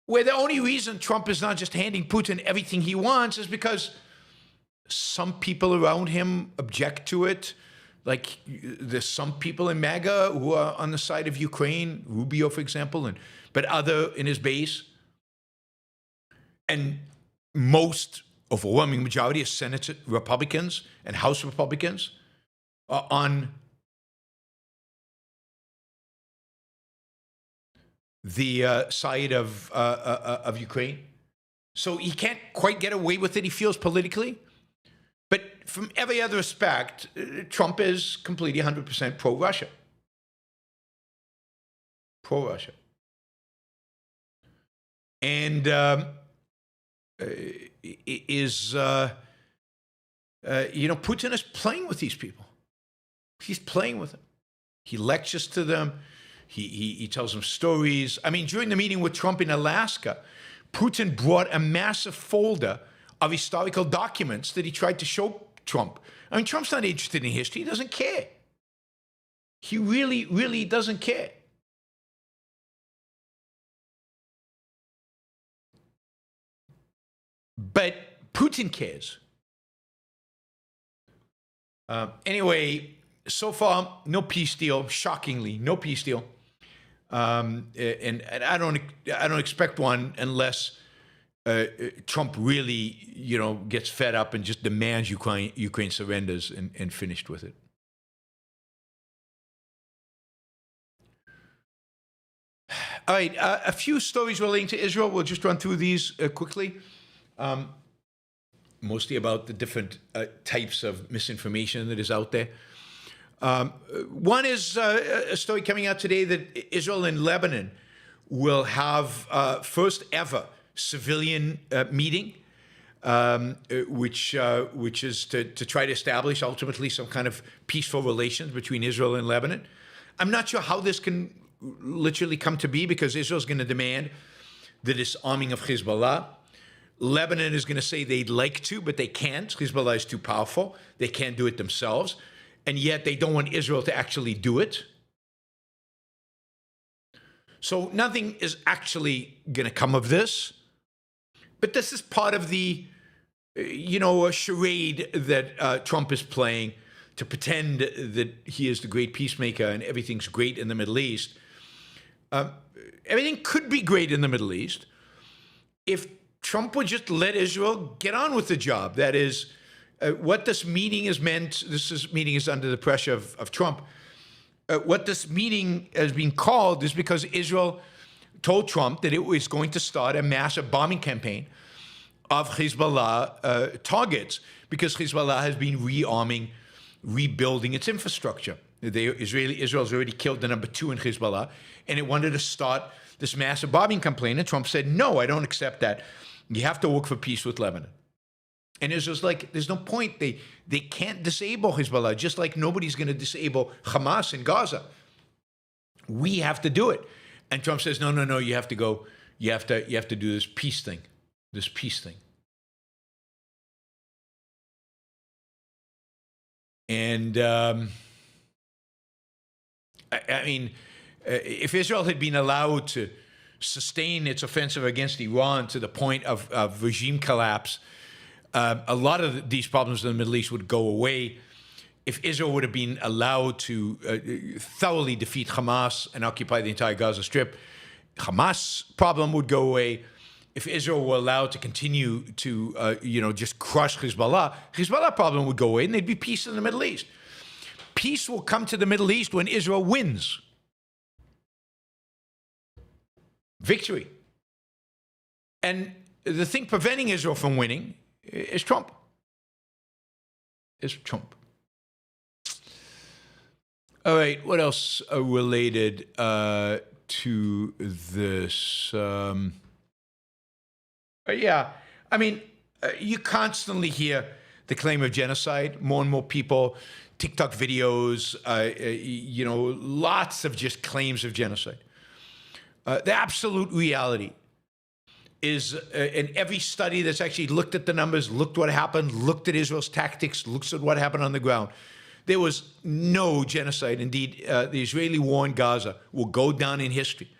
Where the only reason Trump is not just handing Putin everything he wants is because some people around him object to it. Like there's some people in MAGA who are on the side of Ukraine, Rubio, for example, but other in his base. And most overwhelming majority of Senate Republicans and House Republicans are on the side of Ukraine. So he can't quite get away with it, he feels, politically. But from every other respect, Trump is completely 100% pro-Russia. Pro-Russia. And Putin is playing with these people. He's playing with them. He lectures to them. He tells them stories. I mean, during the meeting with Trump in Alaska, Putin brought a massive folder of historical documents that he tried to show Trump. I mean, Trump's not interested in history. He doesn't care. He really, really doesn't care. But Putin cares. Anyway, so far, no peace deal. Shockingly, no peace deal. And I don't expect one unless Trump really, gets fed up and just demands Ukraine surrenders and finished with it. All right, a few stories relating to Israel. We'll just run through these quickly. Mostly about the different types of misinformation that is out there. One is a story coming out today that Israel and Lebanon will have first ever civilian meeting, which is to try to establish ultimately some kind of peaceful relations between Israel and Lebanon. I'm not sure how this can literally come to be, because Israel's going to demand the disarming of Hezbollah. Lebanon is going to say they'd like to, but they can't. Hezbollah is too powerful. They can't do it themselves. And yet they don't want Israel to actually do it. So nothing is actually going to come of this. But this is part of the, a charade that Trump is playing to pretend that he is the great peacemaker and everything's great in the Middle East. Everything could be great in the Middle East if Trump would just let Israel get on with the job. That is, what this meeting is meant, meeting is under the pressure of Trump. What this meeting has been called is because Israel told Trump that it was going to start a massive bombing campaign of Hezbollah targets, because Hezbollah has been rearming, rebuilding its infrastructure. Israel's already killed the number 2 in Hezbollah, and it wanted to start this massive bombing campaign. And Trump said, no, I don't accept that. You have to work for peace with Lebanon. And Israel's like, there's no point. They can't disable Hezbollah, just like nobody's going to disable Hamas in Gaza. We have to do it. And Trump says, no, you have to go. You have to do this peace thing. And I mean, if Israel had been allowed to sustain its offensive against Iran to the point of regime collapse, a lot of these problems in the Middle East would go away. If Israel would have been allowed to thoroughly defeat Hamas and occupy the entire Gaza Strip, Hamas problem would go away. If Israel were allowed to continue to, just crush Hezbollah, Hezbollah problem would go away, and there'd be peace in the Middle East. Peace will come to the Middle East when Israel wins. Victory. And the thing preventing Israel from winning is Trump. All right, what else related to this? You constantly hear the claim of genocide. More and more people, TikTok videos, lots of just claims of genocide. The absolute reality is, in every study that's actually looked at the numbers, looked what happened, looked at Israel's tactics, looks at what happened on the ground, there was no genocide. Indeed, the Israeli war in Gaza will go down in history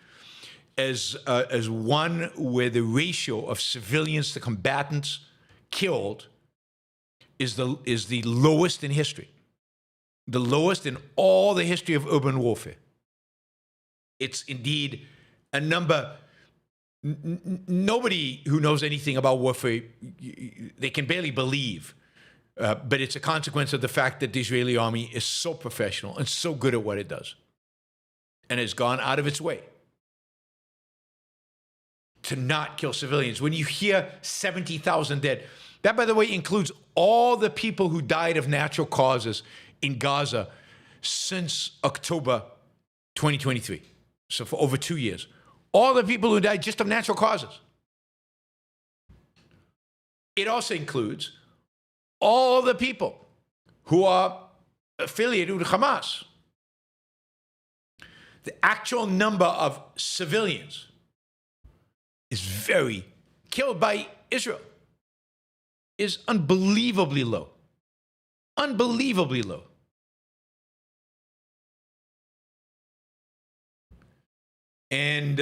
as one where the ratio of civilians to combatants killed is the lowest in history, the lowest in all the history of urban warfare. It's indeed a number. Nobody who knows anything about warfare, they can barely believe. But it's a consequence of the fact that the Israeli army is so professional and so good at what it does, and has gone out of its way to not kill civilians. When you hear 70,000 dead, that, by the way, includes all the people who died of natural causes in Gaza since October 2023. So for over 2 years. All the people who died just of natural causes. It also includes all the people who are affiliated with Hamas. The actual number of civilians is killed by Israel is unbelievably low. Unbelievably low. And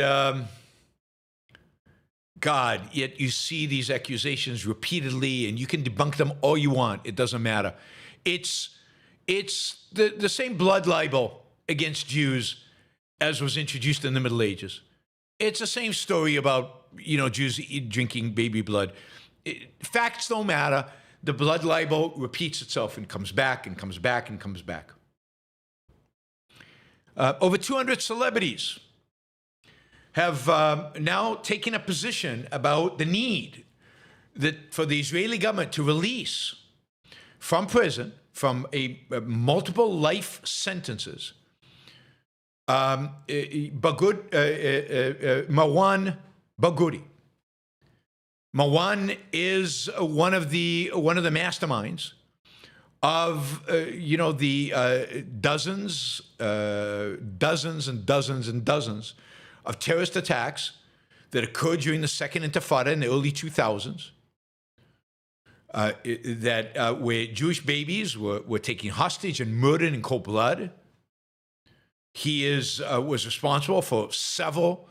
God, yet you see these accusations repeatedly, and you can debunk them all you want. It doesn't matter. It's the same blood libel against Jews as was introduced in the Middle Ages. It's the same story about, Jews drinking baby blood. Facts don't matter. The blood libel repeats itself and comes back and comes back and comes back. Over 200 celebrities have now taken a position about the need for the Israeli government to release from prison, from multiple life sentences, Marwan Barghouti, Marwan is one of the masterminds of the dozens and dozens and dozens of terrorist attacks that occurred during the Second Intifada in the early 2000s. Where Jewish babies were taken hostage and murdered in cold blood. He was responsible for several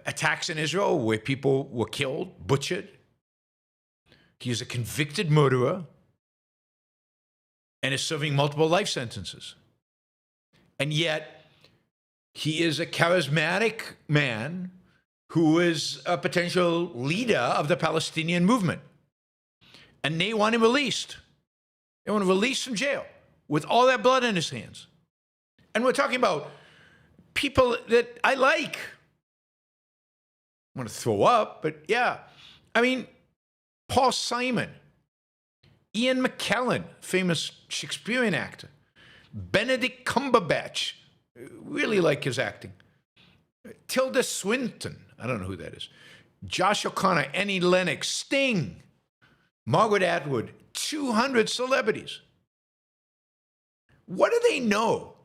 attacks in Israel where people were killed, butchered. He is a convicted murderer and is serving multiple life sentences. And yet, he is a charismatic man who is a potential leader of the Palestinian movement. And they want him released. They want to release from jail with all that blood in his hands. And we're talking about people that I like. I want to throw up, but yeah. I mean, Paul Simon, Ian McKellen, famous Shakespearean actor, Benedict Cumberbatch, really like his acting. Tilda Swinton, I don't know who that is. Josh O'Connor, Annie Lennox, Sting, Margaret Atwood, 200 celebrities. What do they know?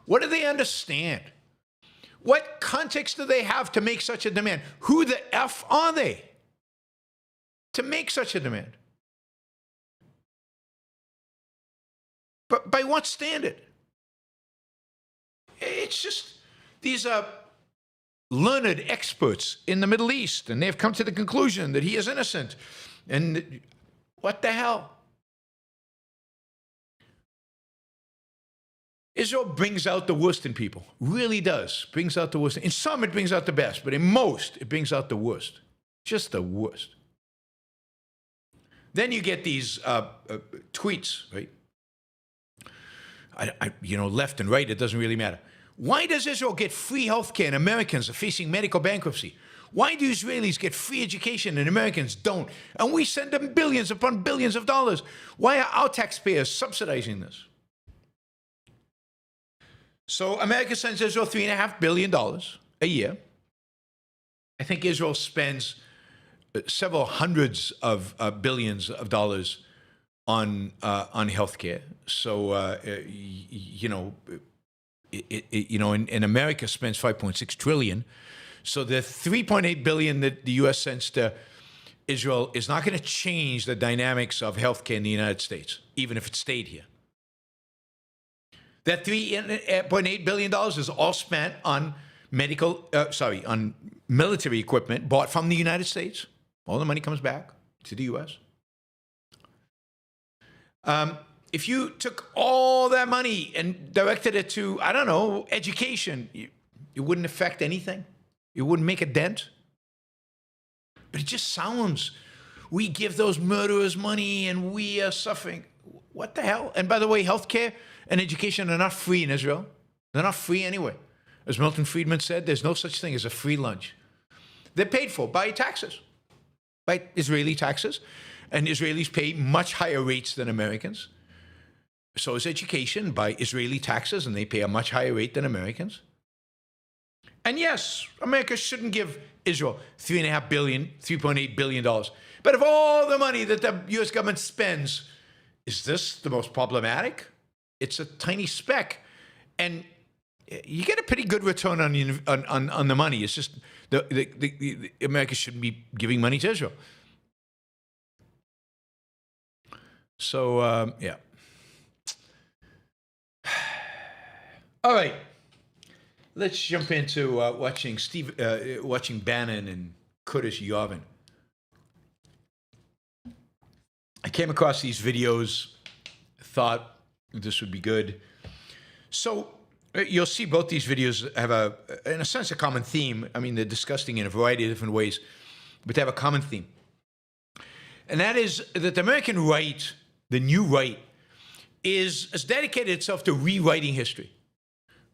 What do they understand? What context do they have to make such a demand? Who the F are they to make such a demand? But by what standard? It's just, these are learned experts in the Middle East, and they've come to the conclusion that he is innocent. And what the hell? Israel brings out the worst in people, really does, brings out the worst. In some, it brings out the best, but in most, it brings out the worst, just the worst. Then you get these tweets, right? Left and right, it doesn't really matter. Why does Israel get free healthcare and Americans are facing medical bankruptcy? Why do Israelis get free education and Americans don't? And we send them billions upon billions of dollars. Why are our taxpayers subsidizing this? So America sends Israel $3.5 billion a year. I think Israel spends several hundreds of billions of dollars on healthcare. So and America spends 5.6 trillion. So the 3.8 billion that the U.S. sends to Israel is not going to change the dynamics of healthcare in the United States, even if it stayed here. That $3.8 billion is all spent on on military equipment bought from the United States. All the money comes back to the U.S. If you took all that money and directed it to, I don't know, education, it wouldn't affect anything. It wouldn't make a dent. But it just sounds, we give those murderers money and we are suffering. What the hell? And by the way, healthcare and education are not free in Israel. They're not free anyway. As Milton Friedman said, there's no such thing as a free lunch. They're paid for by taxes, by Israeli taxes. And Israelis pay much higher rates than Americans. So is education by Israeli taxes, and they pay a much higher rate than Americans. And yes, America shouldn't give Israel $3.8 billion. But of all the money that the U.S. government spends, is this the most problematic? It's a tiny speck. And you get a pretty good return on the money. It's just the America shouldn't be giving money to Israel. So, yeah. All right. Let's jump into watching Bannon and Yarvin. I came across these videos, thought this would be good. So you'll see both these videos have in a sense, a common theme. I mean, they're disgusting in a variety of different ways, but they have a common theme. And that is that the American right, the new right, has dedicated itself to rewriting history.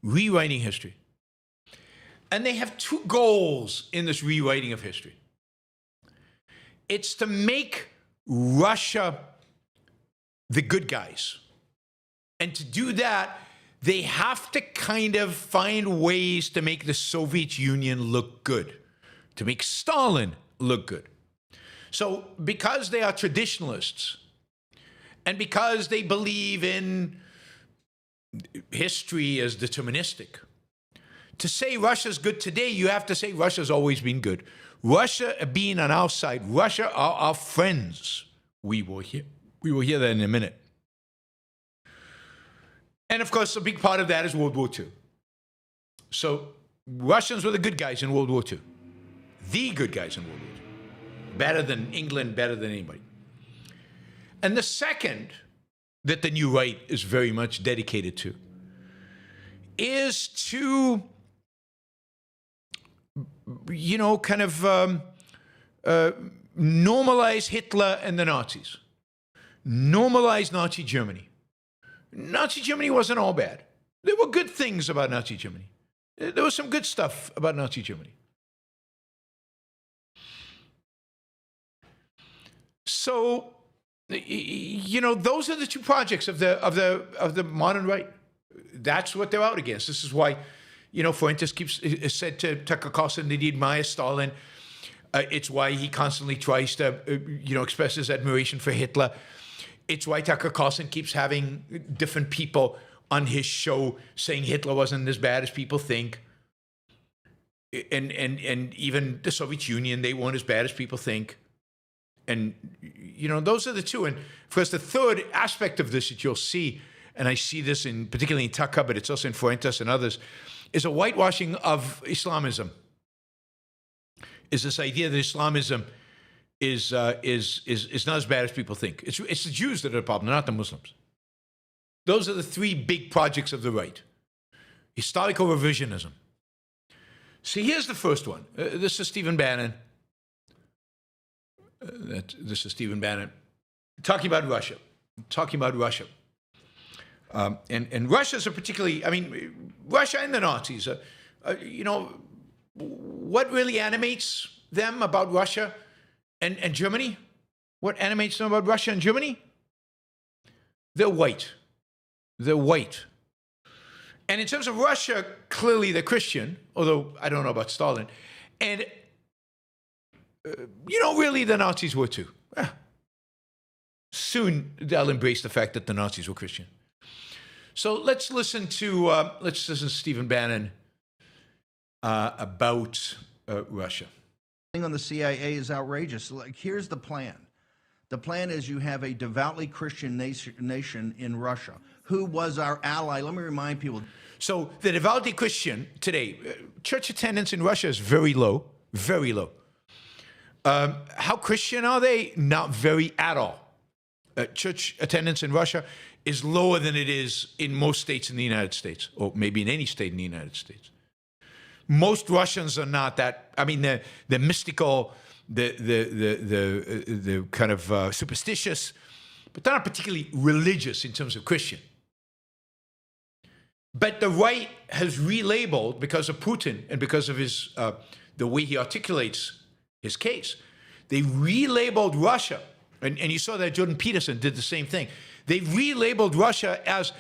Rewriting history. And they have two goals in this rewriting of history. It's to make Russia the good guys. And to do that, they have to kind of find ways to make the Soviet Union look good, to make Stalin look good. So because they are traditionalists, and because they believe in history as deterministic, to say Russia's good today, you have to say Russia's always been good. Russia being on our side, Russia are our friends. We will hear that in a minute. And of course, a big part of that is World War II. So Russians were the good guys in World War II. The good guys in World War II. Better than England, better than anybody. And the second that the new right is very much dedicated to is to, normalize Hitler and the Nazis. Normalize Nazi Germany. Nazi Germany wasn't all bad. There were good things about Nazi Germany. There was some good stuff about Nazi Germany. So, those are the two projects of the modern right. That's what they're out against. This is why, Fuentes said to Tucker Carlson that he admires Stalin. It's why he constantly tries to, express his admiration for Hitler. It's why Tucker Carlson keeps having different people on his show saying Hitler wasn't as bad as people think. And even the Soviet Union, they weren't as bad as people think. And, those are the two. And of course, the third aspect of this that you'll see, and I see this particularly in Tucker, but it's also in Fuentes and others, is a whitewashing of Islamism. Is this idea that Islamism is not as bad as people think. It's the Jews that are the problem, not the Muslims. Those are the three big projects of the right. Historical revisionism. See, here's the first one. This is Stephen Bannon. This is Stephen Bannon talking about Russia. And Russia's a particularly, Russia and the Nazis, what really animates them about Russia and Germany? What animates them about Russia and Germany? They're white. They're white. And in terms of Russia, clearly they're Christian, although I don't know about Stalin. And, really the Nazis were too. Soon they'll embrace the fact that the Nazis were Christian. So let's listen to Stephen Bannon about Russia. On the CIA is outrageous. Like, here's the plan. The plan is you have a devoutly Christian nation in Russia. Who was our ally? Let me remind people. So the devoutly Christian today, church attendance in Russia is very low, very low. How Christian are they? Not very at all. Church attendance in Russia is lower than it is in most states in the United States, or maybe in any state in the United States. Most Russians are not that. The mystical, the kind of superstitious, but they're not particularly religious in terms of Christian. But the right has relabeled, because of Putin and because of his the way he articulates his case, they relabeled Russia, and you saw that Jordan Peterson did the same thing. They relabeled Russia as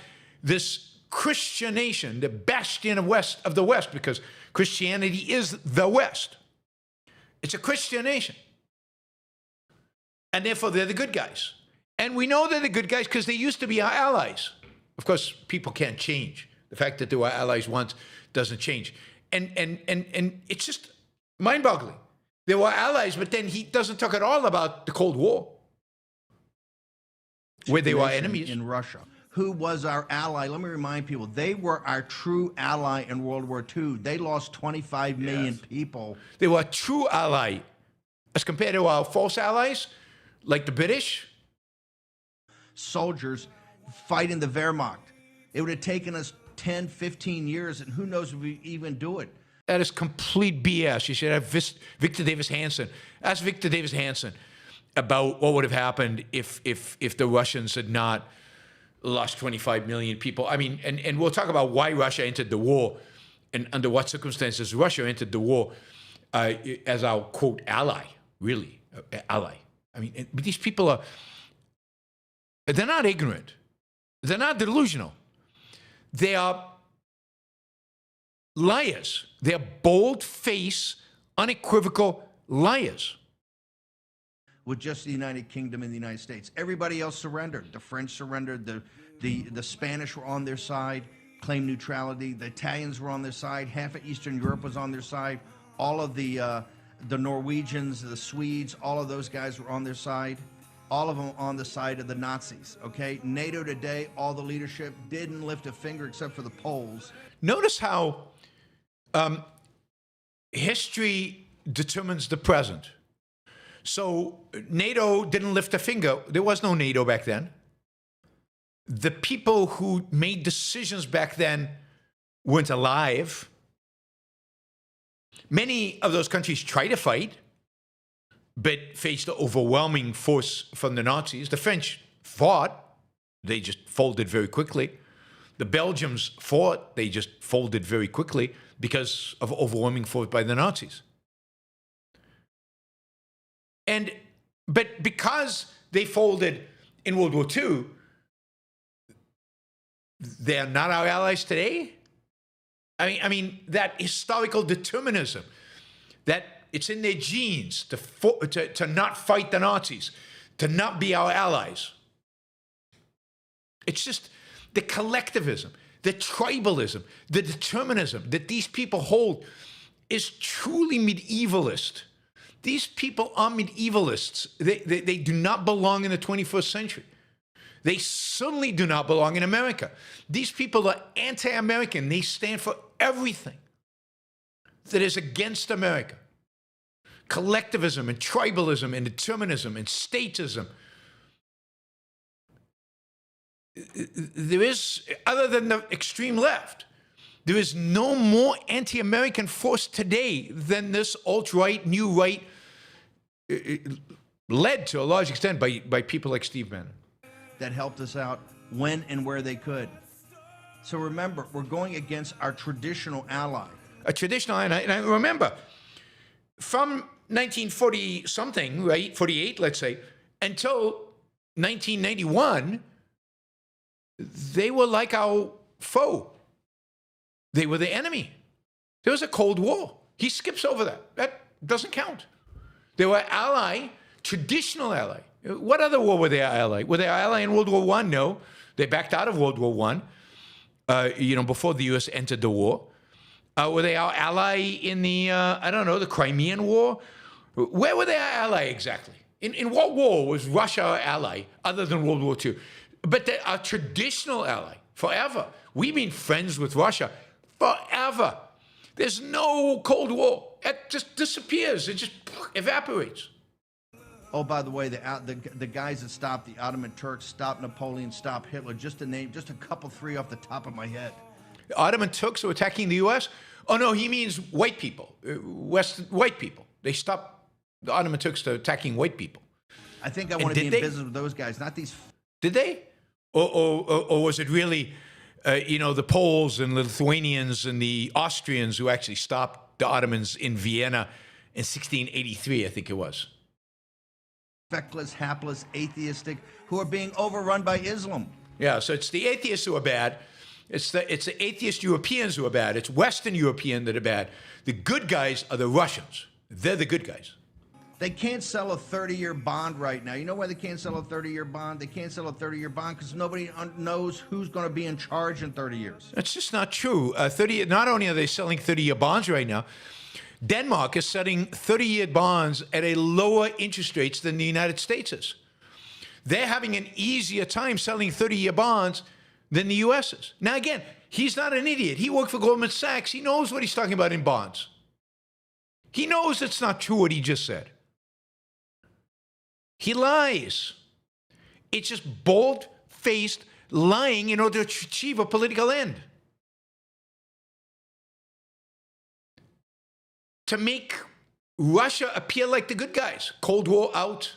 this Christian nation, the bastion of the West, because Christianity is the West. It's a Christian nation. And therefore, they're the good guys. And we know they're the good guys because they used to be our allies. Of course, people can't change. The fact that they were allies once doesn't change. And it's just mind-boggling. They were allies, but then he doesn't talk at all about the Cold War, where they were enemies. In Russia. Who was our ally? Let me remind people, they were our true ally in World War II. They lost 25 million people. They were a true ally as compared to our false allies, like the British. Soldiers fighting the Wehrmacht. It would have taken us 10, 15 years, and who knows if we even do it. That is complete BS. You should have Victor Davis Hanson. Ask Victor Davis Hanson about what would have happened if the Russians had not lost 25 million people. And we'll talk about why Russia entered the war and under what circumstances Russia entered the war as our, quote, ally, really, ally. But these people they're not ignorant. They're not delusional. They are liars. They're bold-faced, unequivocal liars. with just the United Kingdom and the United States. Everybody else surrendered. The French surrendered. The Spanish were on their side, claimed neutrality. The Italians were on their side. Half of Eastern Europe was on their side. All of the Norwegians, the Swedes, all of those guys were on their side. All of them on the side of the Nazis, okay? NATO today, all the leadership didn't lift a finger except for the Poles. Notice how history determines the present. So NATO didn't lift a finger. There was no NATO back then. The people who made decisions back then weren't alive. Many of those countries tried to fight, but faced the overwhelming force from the Nazis. The French fought. They just folded very quickly. The Belgians fought. They just folded very quickly because of overwhelming force by the Nazis. But because they folded in World War II, they're not our allies today? I mean that historical determinism, that it's in their genes to not fight the Nazis, to not be our allies. It's just the collectivism, the tribalism, the determinism that these people hold is truly medievalist. These people are medievalists. They do not belong in the 21st century. They certainly do not belong in America. These people are anti-American. They stand for everything that is against America. Collectivism and tribalism and determinism and statism. There is, other than the extreme left, there is no more anti-American force today than this alt-right, new right, led to a large extent by people like Steve Bannon. That helped us out when and where they could. So remember, we're going against our traditional ally. A traditional ally, and I remember, from 1940-something, right, 48, let's say, until 1991, they were like our foe. They were the enemy. There was a Cold War. He skips over that. That doesn't count. They were ally, traditional ally. What other war were they our ally? Were they our ally in World War I? No. They backed out of World War I, before the U.S. entered the war. Were they our ally in the, the Crimean War? Where were they our ally exactly? In what war was Russia our ally other than World War II? But they're our traditional ally forever. We've been friends with Russia forever. There's no Cold War. It just disappears. It just evaporates. Oh, by the way, the guys that stopped the Ottoman Turks, stopped Napoleon, stopped Hitler, just to name just a couple, three off the top of my head. The Ottoman Turks were attacking the U.S.? Oh, no, he means white people, white people. They stopped the Ottoman Turks to attacking white people. I think I want to be in business with those guys, not these. Did they? Or was it really, the Poles and the Lithuanians and the Austrians who actually stopped the Ottomans in Vienna in 1683, I think it was? Feckless, hapless, atheistic, who are being overrun by Islam. Yeah, so it's the atheists who are bad. It's the atheist Europeans who are bad. It's Western European that are bad. The good guys are the Russians. They're the good guys. They can't sell a 30-year bond right now. You know why they can't sell a 30-year bond? They can't sell a 30-year bond because nobody knows who's going to be in charge in 30 years. That's just not true. Not only are they selling 30-year bonds right now, Denmark is selling 30-year bonds at a lower interest rates than the United States is. They're having an easier time selling 30-year bonds than the U.S. is. Now, again, he's not an idiot. He worked for Goldman Sachs. He knows what he's talking about in bonds. He knows it's not true what he just said. He lies. It's just bold-faced lying in order to achieve a political end. To make Russia appear like the good guys. Cold War out.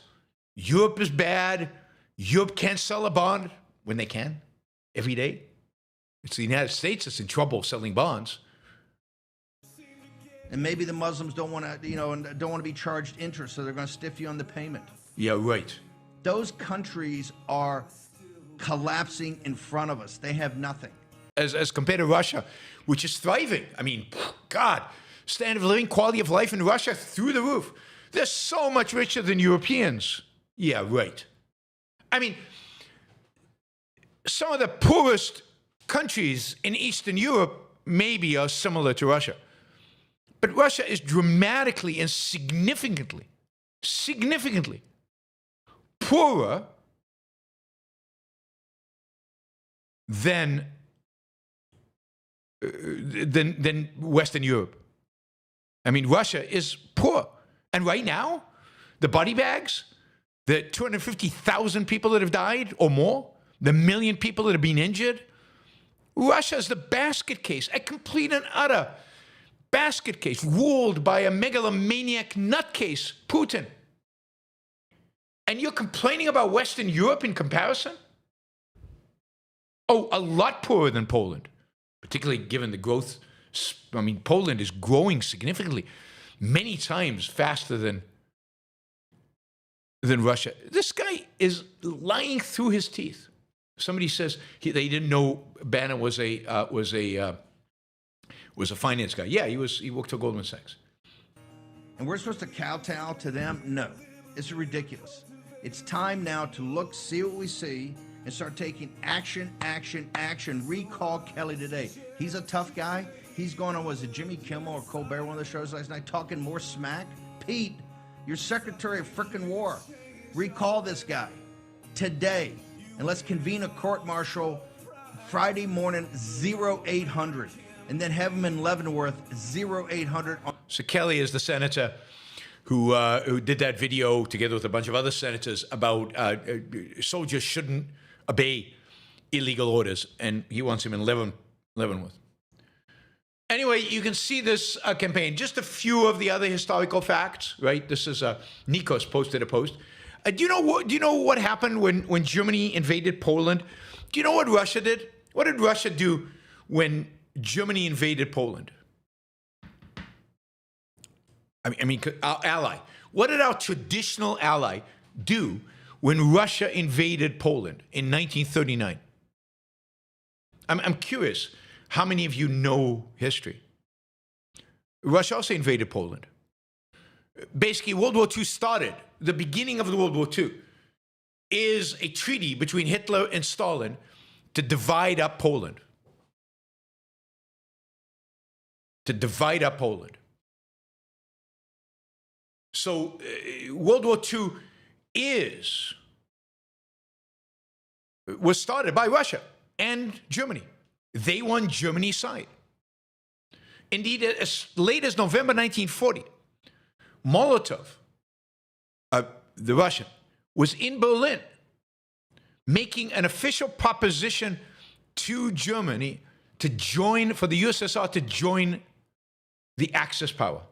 Europe is bad. Europe can't sell a bond when they can every day. It's the United States that's in trouble selling bonds. And maybe the Muslims don't want to, don't want to be charged interest, so they're going to stiff you on the payment. Yeah, right. Those countries are collapsing in front of us. They have nothing. As compared to Russia, which is thriving. I mean, God, standard of living, quality of life in Russia through the roof. They're so much richer than Europeans. Yeah, right. I mean, some of the poorest countries in Eastern Europe maybe are similar to Russia. But Russia is dramatically and significantly poorer than Western Europe. I mean, Russia is poor. And right now, the body bags, the 250,000 people that have died or more, the million people that have been injured, Russia is the basket case, a complete and utter basket case, ruled by a megalomaniac nutcase, Putin. And you're complaining about Western Europe in comparison? Oh, a lot poorer than Poland, particularly given the growth. I mean, Poland is growing significantly, many times faster than Russia. This guy is lying through his teeth. Somebody says they didn't know Bannon was a finance guy. Yeah, he worked for Goldman Sachs. And we're supposed to kowtow to them? No, it's ridiculous. It's time now to look, see what we see, and start taking action. Recall Kelly today. He's a tough guy. He's going on, was it Jimmy Kimmel or Colbert, one of the shows last night, talking more smack? Pete, you're Secretary of frickin' War. Recall this guy today. And let's convene a court-martial Friday morning, 0800. And then have him in Leavenworth, 0800. So Kelly is the senator who did that video together with a bunch of other senators about soldiers shouldn't obey illegal orders. And he wants him in Leavenworth. Anyway, you can see this campaign. Just a few of the other historical facts, right? This is Nikos posted a post. Do you know what happened when Germany invaded Poland? Do you know what Russia did? What did Russia do when Germany invaded Poland? I mean, our ally. What did our traditional ally do when Russia invaded Poland in 1939? I'm curious. How many of you know history? Russia also invaded Poland. Basically, World War II started. The beginning of the World War II is a treaty between Hitler and Stalin to divide up Poland. So World War II was started by Russia and Germany. They won Germany's side. Indeed, as late as November 1940, Molotov, the Russian, was in Berlin making an official proposition to Germany to join, for the USSR to join the Axis power.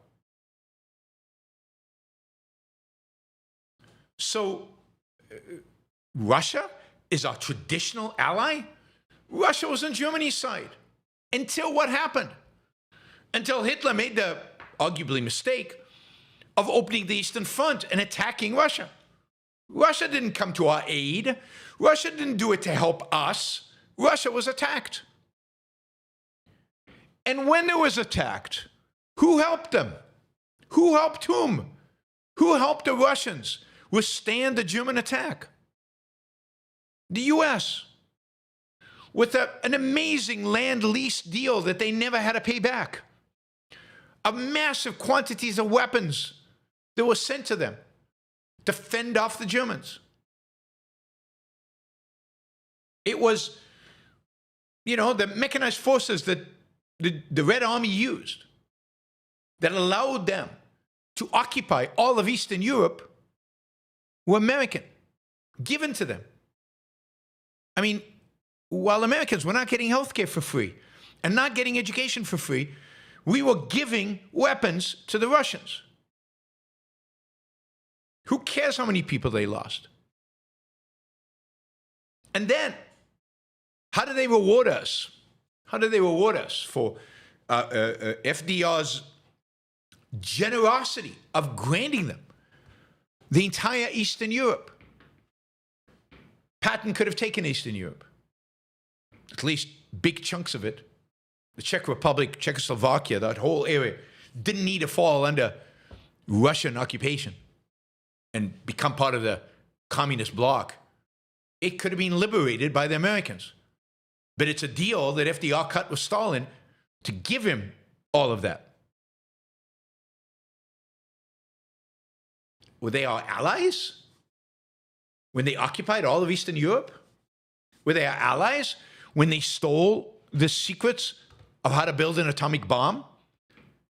So, Russia is our traditional ally? Russia was on Germany's side. Until what happened? Until Hitler made the arguably mistake of opening the Eastern Front and attacking Russia. Russia didn't come to our aid. Russia didn't do it to help us. Russia was attacked. And when it was attacked, who helped them? Who helped whom? Who helped the Russians withstand the German attack? The US. With an amazing land lease deal that they never had to pay back. Of massive quantities of weapons that were sent to them to fend off the Germans. It was, the mechanized forces that the Red Army used that allowed them to occupy all of Eastern Europe were American, given to them. I mean, while Americans were not getting healthcare for free and not getting education for free, we were giving weapons to the Russians. Who cares how many people they lost? And then, how do they reward us? How do they reward us for FDR's generosity of granting them the entire Eastern Europe? Patton could have taken Eastern Europe, at least big chunks of it. The Czech Republic, Czechoslovakia, that whole area didn't need to fall under Russian occupation and become part of the communist bloc, it could have been liberated by the Americans. But it's a deal that FDR cut with Stalin to give him all of that. Were they our allies when they occupied all of Eastern Europe? Were they our allies when they stole the secrets of how to build an atomic bomb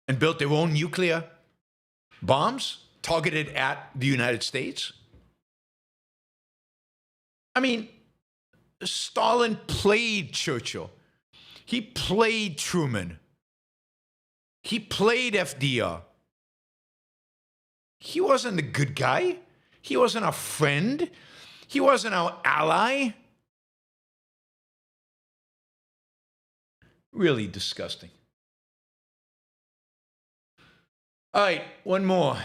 and built their own nuclear bombs targeted at the United States? I mean, Stalin played Churchill. He played Truman. He played FDR. He wasn't a good guy. He wasn't our friend. He wasn't our ally. Really disgusting. All right, one more.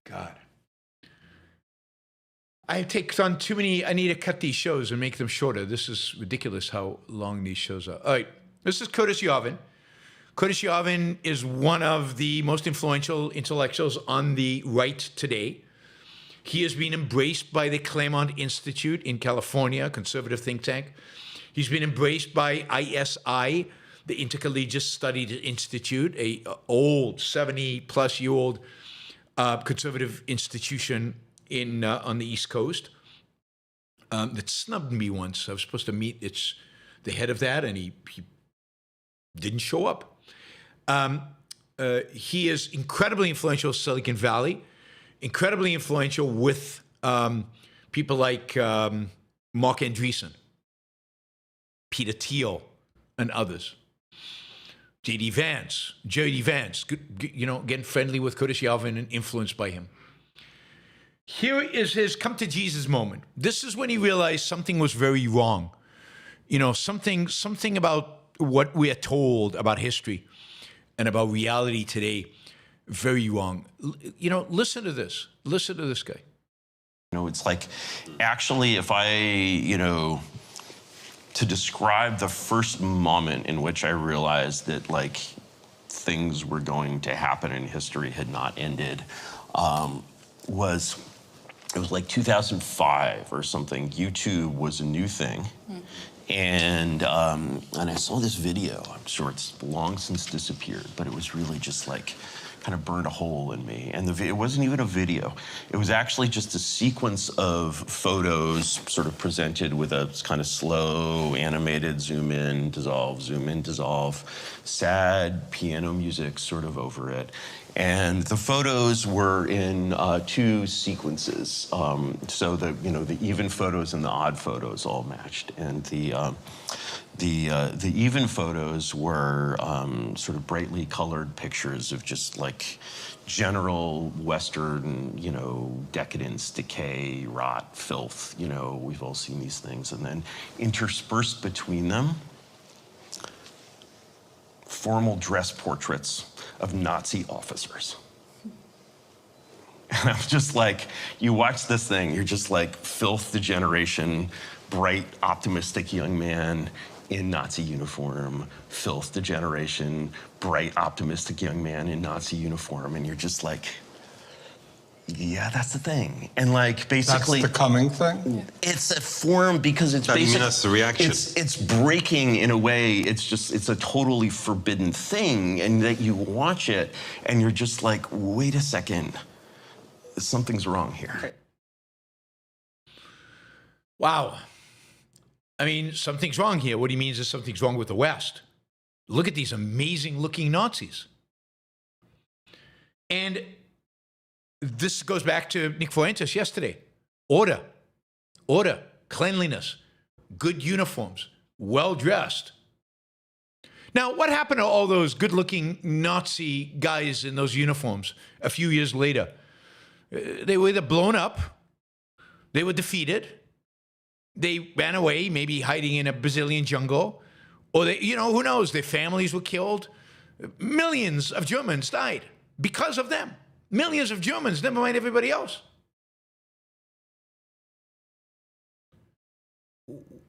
God. I take on too many. I need to cut these shows and make them shorter. This is ridiculous how long these shows are. All right, this is Curtis Yarvin. Curtis Yarvin is one of the most influential intellectuals on the right today. He has been embraced by the Claremont Institute in California, a conservative think tank. He's been embraced by ISI, the Intercollegiate Studies Institute, a old 70-plus-year-old conservative institution on the East Coast that snubbed me once. I was supposed to meet the head of that, and he didn't show up. He is incredibly influential in Silicon Valley, incredibly influential with people like Mark Andreessen, Peter Thiel, and others. Jerry Vance, getting friendly with Curtis Yarvin and influenced by him. Here is his come to Jesus moment. This is when he realized something was very wrong. Something about what we are told about history and about reality today, very wrong. Listen to this. Listen to this guy. It's like, actually, if to describe the first moment in which I realized that, things were going to happen and history had not ended, was 2005 or something. YouTube was a new thing. And I saw this video. I'm sure it's long since disappeared, but it was really just kind of burned a hole in me. And it wasn't even a video. It was actually just a sequence of photos sort of presented with a kind of slow, animated zoom in, dissolve, sad piano music sort of over it. And the photos were in two sequences. So the even photos and the odd photos all matched. And the even photos were sort of brightly colored pictures of just general Western, decadence, decay, rot, filth. We've all seen these things. And then interspersed between them, formal dress portraits of Nazi officers. And I was just you watch this thing, you're just filth degeneration, bright, optimistic young man in Nazi uniform, filth degeneration, bright, optimistic young man in Nazi uniform, and you're just yeah, that's the thing. And basically that's the coming thing? It's a form because it's basically that's the reaction. It's breaking in a way. It's a totally forbidden thing, and that you watch it and you're just wait a second, something's wrong here. Wow. I mean, something's wrong here. What he means is something's wrong with the West. Look at these amazing looking Nazis. And this goes back to Nick Fuentes yesterday. Order, cleanliness, good uniforms, well-dressed. Now, what happened to all those good-looking Nazi guys in those uniforms a few years later? They were either blown up, they were defeated, they ran away, maybe hiding in a Brazilian jungle, or they, who knows, their families were killed. Millions of Germans died because of them. Millions of Germans, never mind everybody else.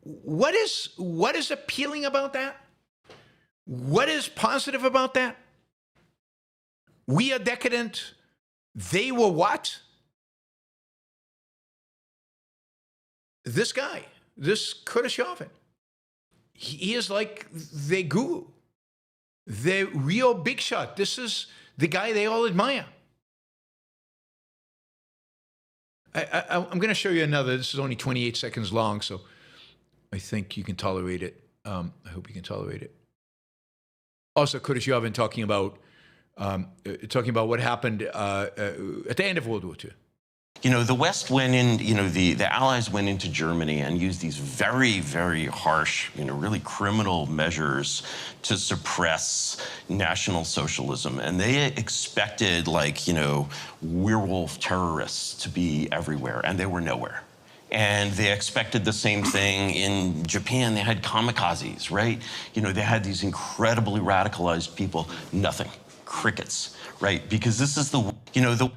What is appealing about that? What is positive about that? We are decadent. They were what? This guy, this Curtis Yarvin, he is like their guru, their real big shot. This is the guy they all admire. I'm going to show you another. This is only 28 seconds long, so I think you can tolerate it. I hope you can tolerate it. Also, Curtis Yarvin talking about what happened at the end of World War II. You know, the West went in, you know, the Allies went into Germany and used these very, very harsh, you know, really criminal measures to suppress National Socialism. And they expected, like, you know, werewolf terrorists to be everywhere, and they were nowhere. And they expected the same thing in Japan. They had kamikazes, right? You know, they had these incredibly radicalized people. Nothing. Crickets, right? Because this is the, you know, the...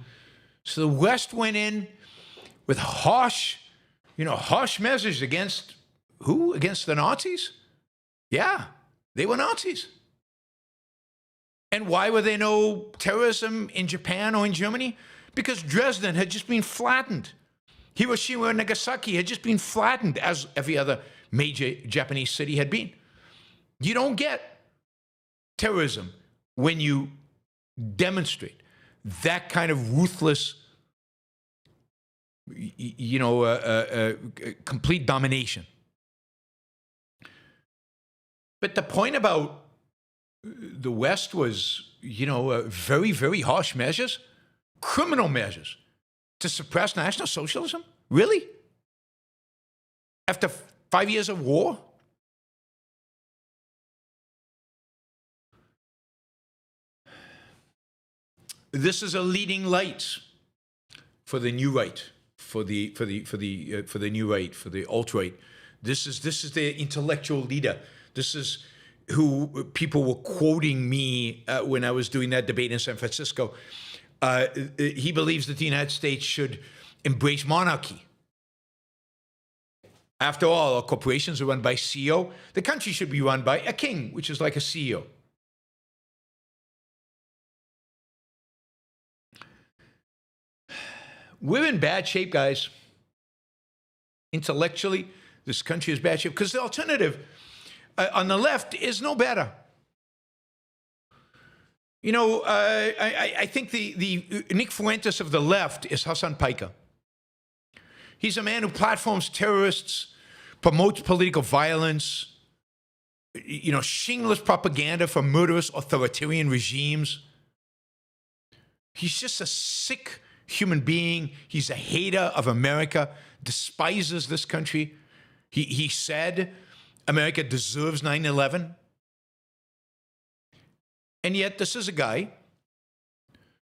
So the West went in with harsh measures against who? Against the Nazis? Yeah, they were Nazis. And why were there no terrorism in Japan or in Germany? Because Dresden had just been flattened. Hiroshima and Nagasaki had just been flattened, as every other major Japanese city had been. You don't get terrorism when you demonstrate that kind of ruthless, complete domination. But the point about the West was, very, very harsh measures, criminal measures to suppress National Socialism? Really? After 5 years of war? This is a leading light for the new right, for the new right, for the alt-right. This is their intellectual leader. This is who people were quoting me when I was doing that debate in San Francisco. He believes that the United States should embrace monarchy. After all, our corporations are run by CEO. The country should be run by a king, which is like a CEO. We're in bad shape, guys. Intellectually, this country is bad shape because the alternative on the left is no better. I think the Nick Fuentes of the left is Hasan Piker. He's a man who platforms terrorists, promotes political violence, shameless propaganda for murderous authoritarian regimes. He's just a sick human being. He's a hater of America, despises this country. He said America deserves 9/11. And yet this is a guy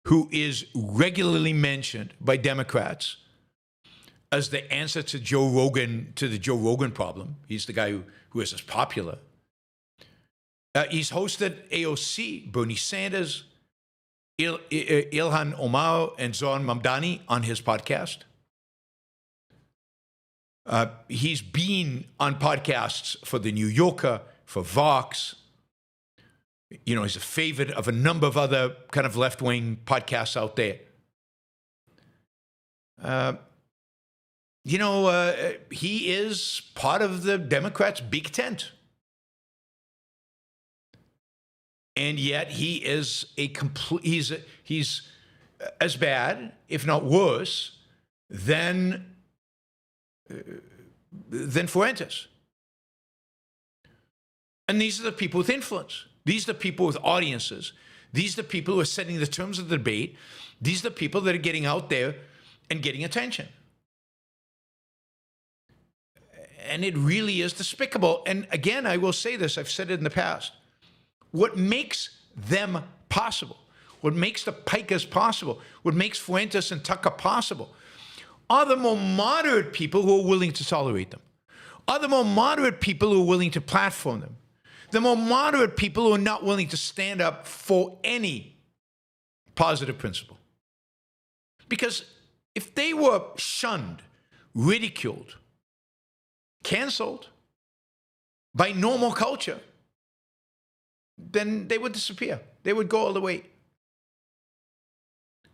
who is regularly mentioned by Democrats as the answer to the Joe Rogan problem. He's the guy who is as popular. He's hosted AOC, Bernie Sanders, Ilhan Omar, and Zohran Mamdani on his podcast. He's been on podcasts for The New Yorker, for Vox. He's a favorite of a number of other kind of left-wing podcasts out there. He is part of the Democrats' big tent. And yet he is he's as bad, if not worse, than Fuentes. And these are the people with influence. These are the people with audiences. These are the people who are setting the terms of the debate. These are the people that are getting out there and getting attention. And it really is despicable. And again, I will say this, I've said it in the past. What makes them possible, what makes the Pikers possible, what makes Fuentes and Tucker possible, are the more moderate people who are willing to tolerate them, are the more moderate people who are willing to platform them, the more moderate people who are not willing to stand up for any positive principle. Because if they were shunned, ridiculed, canceled by normal culture, then they would disappear. They would go all the way.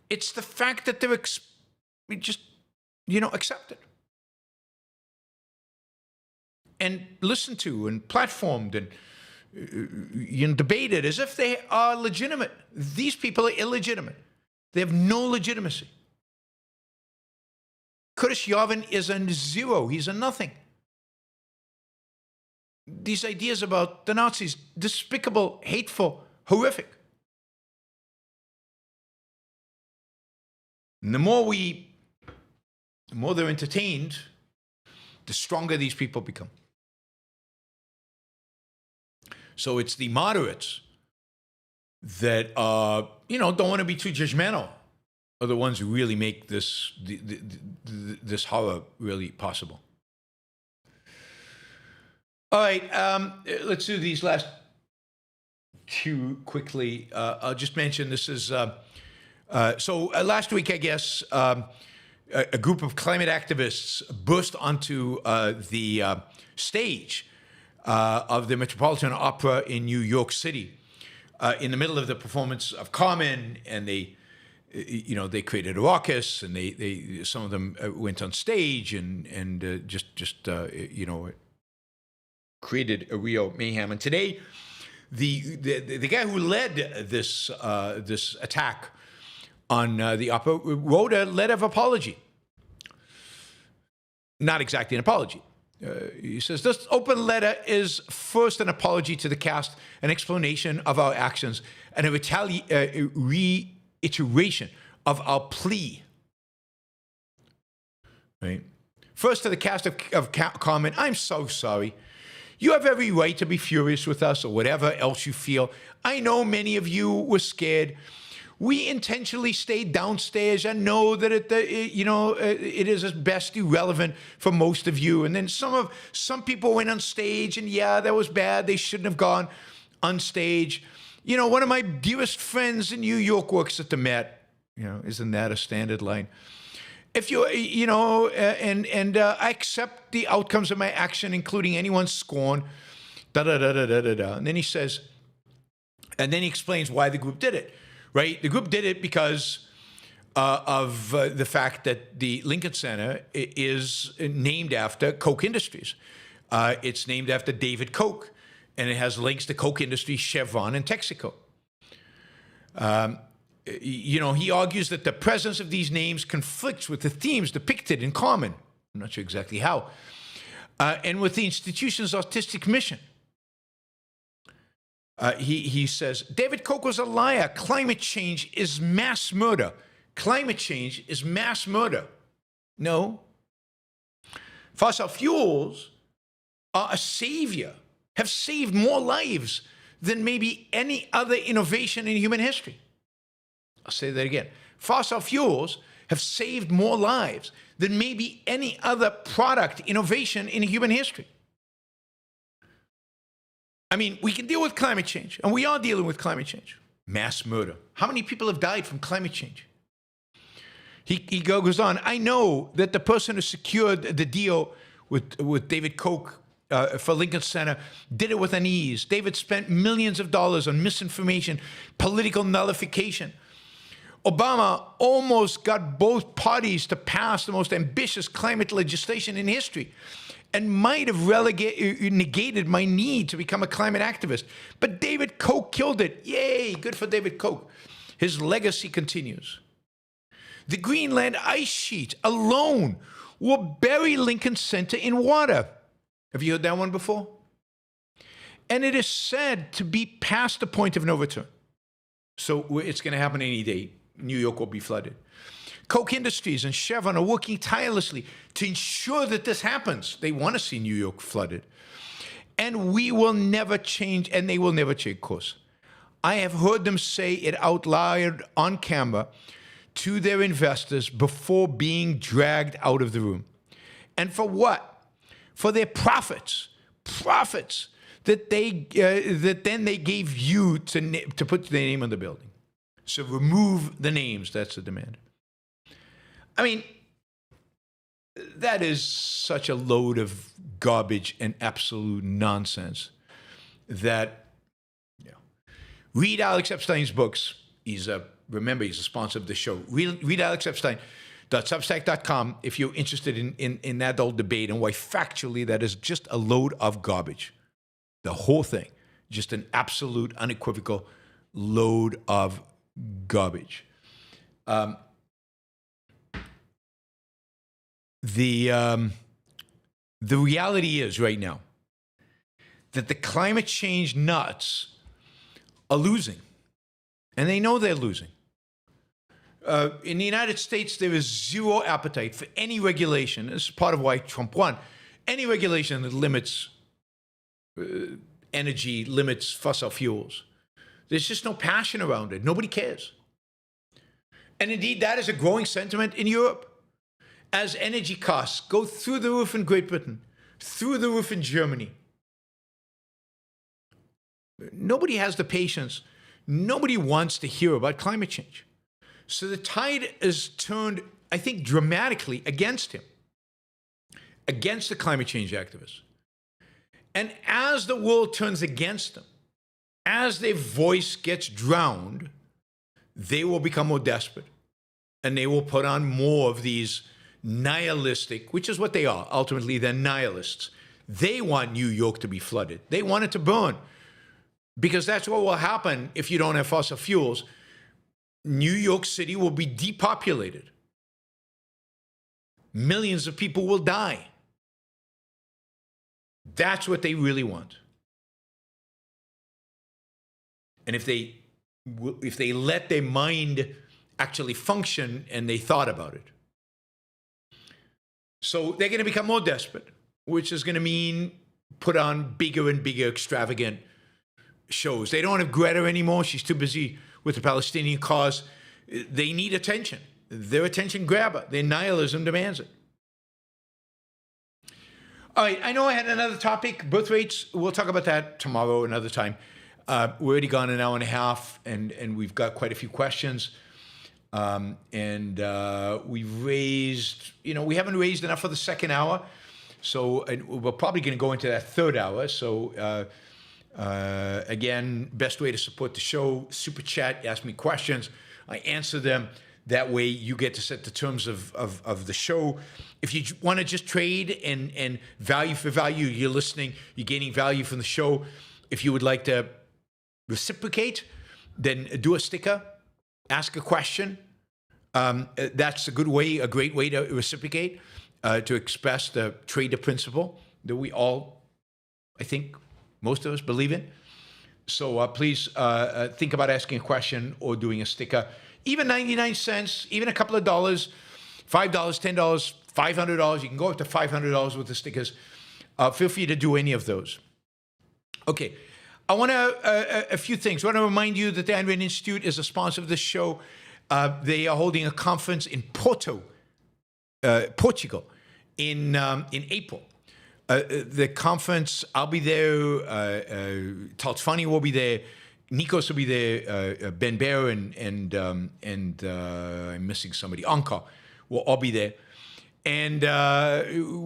It's the fact that they're just, accepted and listened to and platformed and debated as if they are legitimate. These people are illegitimate. They have no legitimacy. Curtis Yarvin is a zero. He's a nothing. These ideas about the Nazis, despicable, hateful, horrific. And the more they're entertained, the stronger these people become. So it's the moderates that don't want to be too judgmental, are the ones who really make this horror really possible. All right, let's do these last two quickly. I'll just mention this is last week, I guess, a group of climate activists burst onto the stage of the Metropolitan Opera in New York City in the middle of the performance of Carmen, and they created a ruckus, and they some of them went on stage and just created a real mayhem. And today, the guy who led this attack on the opera wrote a letter of apology. Not exactly an apology. He says, this open letter is first an apology to the cast, an explanation of our actions, and a reiteration of our plea. Right? First to the cast of Carmen, I'm so sorry. You have every right to be furious with us or whatever else you feel. I know many of you were scared. We intentionally stayed downstairs. I know that it is at best irrelevant for most of you. And then some people went on stage, and yeah, that was bad. They shouldn't have gone on stage. One of my dearest friends in New York works at the Met. Isn't that a standard line? If you, I accept the outcomes of my action, including anyone's scorn. And then he says, and then he explains why the group did it. Right? The group did it because of the fact that the Lincoln Center is named after Koch Industries. It's named after David Koch, and it has links to Koch Industries, Chevron, and Texaco. He argues that the presence of these names conflicts with the themes depicted in Carmen. I'm not sure exactly how. And with the institution's artistic mission. He says, David Koch was a liar. Climate change is mass murder. Climate change is mass murder. No. Fossil fuels are a savior, have saved more lives than maybe any other innovation in human history. I'll say that again. Fossil fuels have saved more lives than maybe any other product innovation in human history. I mean, we can deal with climate change, and we are dealing with climate change. Mass murder. How many people have died from climate change? He goes on, I know that the person who secured the deal with David Koch for Lincoln Center did it with an ease. David spent millions of dollars on misinformation, political nullification. Obama almost got both parties to pass the most ambitious climate legislation in history, and might have negated my need to become a climate activist. But David Koch killed it. Yay, good for David Koch. His legacy continues. The Greenland ice sheet alone will bury Lincoln Center in water. Have you heard that one before? And it is said to be past the point of no return. So it's going to happen any day. New York will be flooded. Koch Industries and Chevron are working tirelessly to ensure that this happens. They want to see New York flooded. And we will never change, and they will never change course. I have heard them say it out loud on camera to their investors before being dragged out of the room. And for what? For their profits that then they gave you to put their name on the building. So remove the names, that's the demand. I mean, that is such a load of garbage and absolute nonsense that, read Alex Epstein's books. He's a remember, he's a sponsor of the show. Read Alex Epstein.substack.com if you're interested in that old debate and why factually that is just a load of garbage. The whole thing, just an absolute, unequivocal load of garbage. The reality is right now that the climate change nuts are losing, and they know they're losing. In the United States, there is zero appetite for any regulation. This is part of why Trump won. Any regulation that limits energy, limits fossil fuels. There's just no passion around it. Nobody cares. And indeed, that is a growing sentiment in Europe. As energy costs go through the roof in Great Britain, through the roof in Germany, nobody has the patience. Nobody wants to hear about climate change. So the tide is turned, I think, dramatically against him, against the climate change activists. And as the world turns against them, as their voice gets drowned, they will become more desperate. And they will put on more of these nihilistic, which is what they are. Ultimately, they're nihilists. They want New York to be flooded. They want it to burn. Because that's what will happen if you don't have fossil fuels. New York City will be depopulated. Millions of people will die. That's what they really want. And if they let their mind actually function and they thought about it. So they're going to become more desperate, which is going to mean put on bigger and bigger extravagant shows. They don't have Greta anymore. She's too busy with the Palestinian cause. They need attention. They're attention grabber. Their nihilism demands it. All right, I know I had another topic, birth rates. We'll talk about that tomorrow, another time. We're already gone an hour and a half, and we've got quite a few questions. We've raised, we haven't raised enough for the second hour. So we're probably going to go into that third hour. So again, best way to support the show, super chat, ask me questions. I answer them. That way you get to set the terms of the show. If you want to just trade and value for value, you're listening, you're gaining value from the show. If you would like to reciprocate, then do a sticker, ask a question. That's a great way to reciprocate, to express the trader principle that we all, I think, most of us believe in. So please think about asking a question or doing a sticker. Even 99 cents, even a couple of dollars, $5, $10, $500. You can go up to $500 with the stickers. Feel free to do any of those. Okay. I want to, a few things. I want to remind you that the Ayn Rand Institute is a sponsor of this show. They are holding a conference in Portugal, in April. The conference, I'll be there. Taltfani will be there. Nikos will be there. Ben Bear and I'm missing somebody. Anka will all be there. And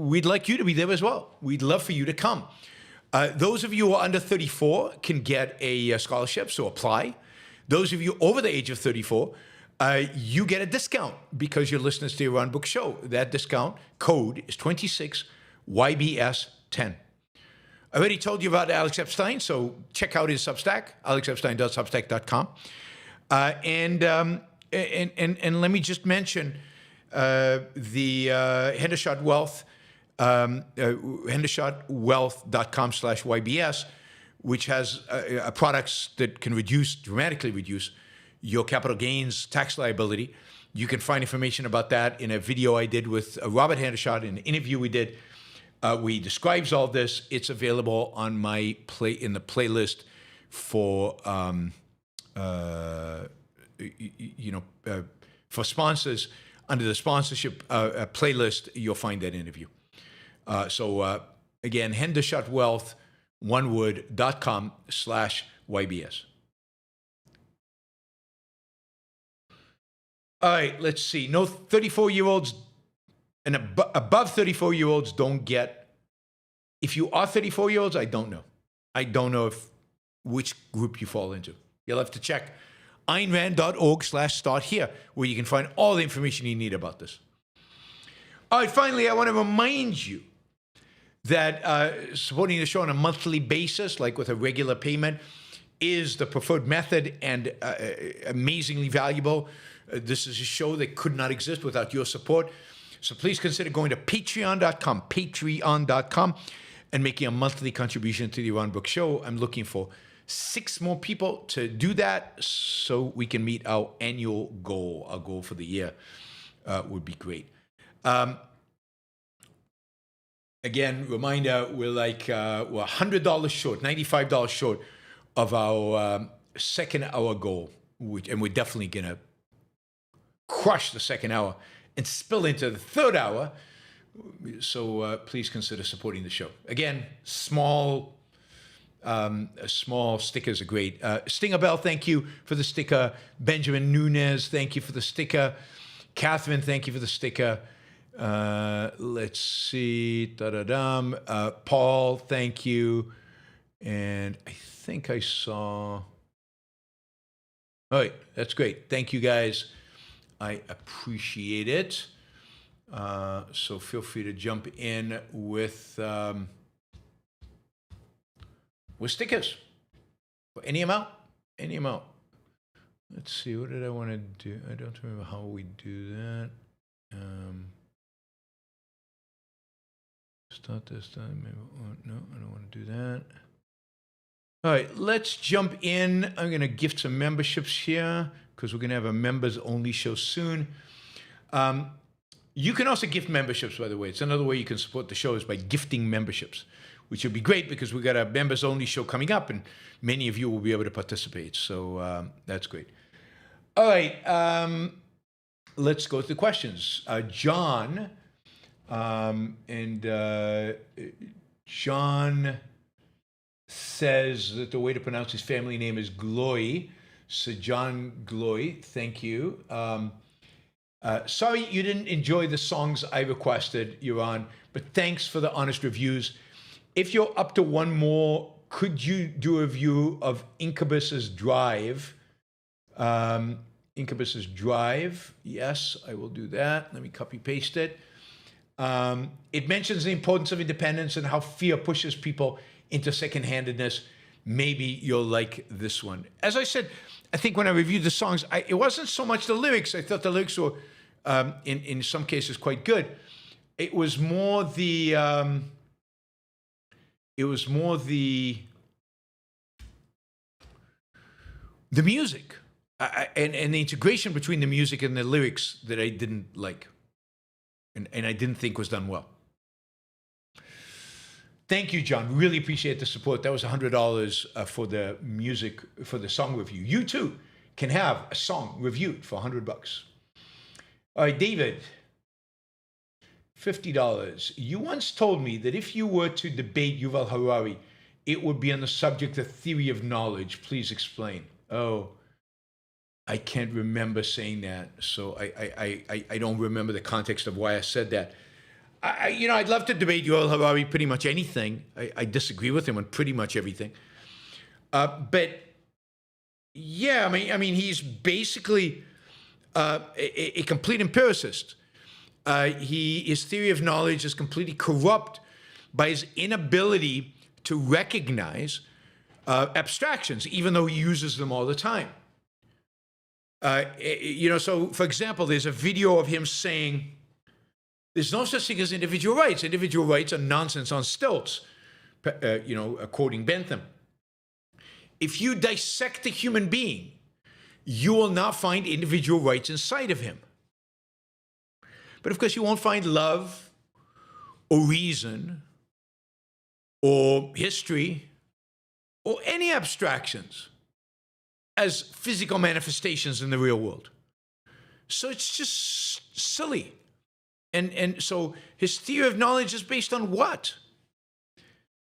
we'd like you to be there as well. We'd love for you to come. Those of you who are under 34 can get a scholarship, so apply. Those of you over the age of 34, you get a discount because you're listening to the Yaron Brook Show. That discount code is 26YBS10. I already told you about Alex Epstein, so check out his Substack, alexepstein.substack.com. And let me just mention the Hendershot Wealth, hendershotwealth.com/YBS, which has products that can dramatically reduce your capital gains tax liability. You can find information about that in a video I did with Robert Hendershot, in an interview we did. We describes all this. It's available on my in the playlist for for sponsors. Under the sponsorship playlist, you'll find that interview. Again, hendershotwealth, oneword.com/YBS. All right, let's see. No 34-year-olds and above 34-year-olds don't get. If you are 34-year-olds, I don't know. I don't know which group you fall into. You'll have to check AynRand.org/start here, where you can find all the information you need about this. All right, finally, I want to remind you that supporting the show on a monthly basis, like with a regular payment, is the preferred method and amazingly valuable. This is a show that could not exist without your support. So please consider going to patreon.com, and making a monthly contribution to the Yaron Brook Show. I'm looking for 6 more people to do that so we can meet our annual goal. Our goal for the year would be great. Again, reminder, we're $100 short, $95 short of our second hour goal, and we're definitely going to crush the second hour and spill into the third hour. So please consider supporting the show. Again, small stickers are great. Stinger Bell, thank you for the sticker. Benjamin Nunez, thank you for the sticker. Catherine, thank you for the sticker. Let's see. Paul, thank you. And I think I saw. All right, that's great. Thank you, guys. I appreciate it. So feel free to jump in with stickers for any amount. Let's see, what did I want to do? I don't remember how we do that. Start this time. Maybe, no, I don't want to do that. All right, let's jump in. I'm going to gift some memberships here because we're going to have a members-only show soon. You can also gift memberships, by the way. It's another way you can support the show is by gifting memberships, which would be great because we've got a members-only show coming up, and many of you will be able to participate. So that's great. All right, let's go to the questions. John, John says that the way to pronounce his family name is Gloy. So John Gloy, thank you. Sorry you didn't enjoy the songs I requested, Yaron, but thanks for the honest reviews. If you're up to one more, could you do a review of Incubus's Drive? Incubus's Drive, yes, I will do that. Let me copy paste it. It mentions the importance of independence and how fear pushes people into second-handedness. Maybe you'll like this one. As I said, I think when I reviewed the songs, it wasn't so much the lyrics. I thought the lyrics were, in some cases, quite good. It was more the music and the integration between the music and the lyrics that I didn't like, and I didn't think was done well. Thank you, John. Really appreciate the support. That was $100 for the music, for the song review. You too can have a song reviewed for $100. All right, David, $50. You once told me that if you were to debate Yuval Harari, it would be on the subject of theory of knowledge. Please explain. Oh, I can't remember saying that, so I don't remember the context of why I said that. I'd love to debate Yuval Harari pretty much anything. I disagree with him on pretty much everything. But yeah, I mean, he's basically a complete empiricist. His theory of knowledge is completely corrupt by his inability to recognize abstractions, even though he uses them all the time. So for example, there's a video of him saying, there's no such thing as individual rights. Individual rights are nonsense on stilts, quoting Bentham. If you dissect a human being, you will not find individual rights inside of him. But of course, you won't find love or reason or history or any abstractions as physical manifestations in the real world. So it's just silly. And so his theory of knowledge is based on what?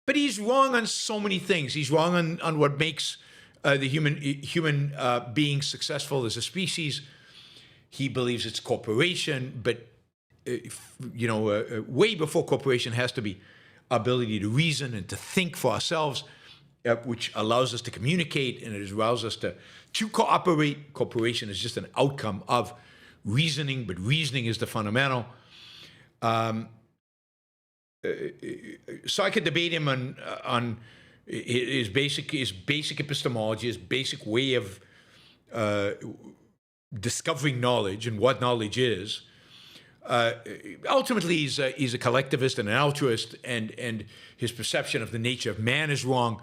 But he's wrong on so many things. He's wrong on what makes the human being successful as a species. He believes it's cooperation, but way before cooperation has to be ability to reason and to think for ourselves. which allows us to communicate and it allows us to cooperate. Cooperation is just an outcome of reasoning, but reasoning is the fundamental. So I could debate him on his basic epistemology, his basic way of discovering knowledge and what knowledge is. Ultimately, he's a collectivist and an altruist, and his perception of the nature of man is wrong.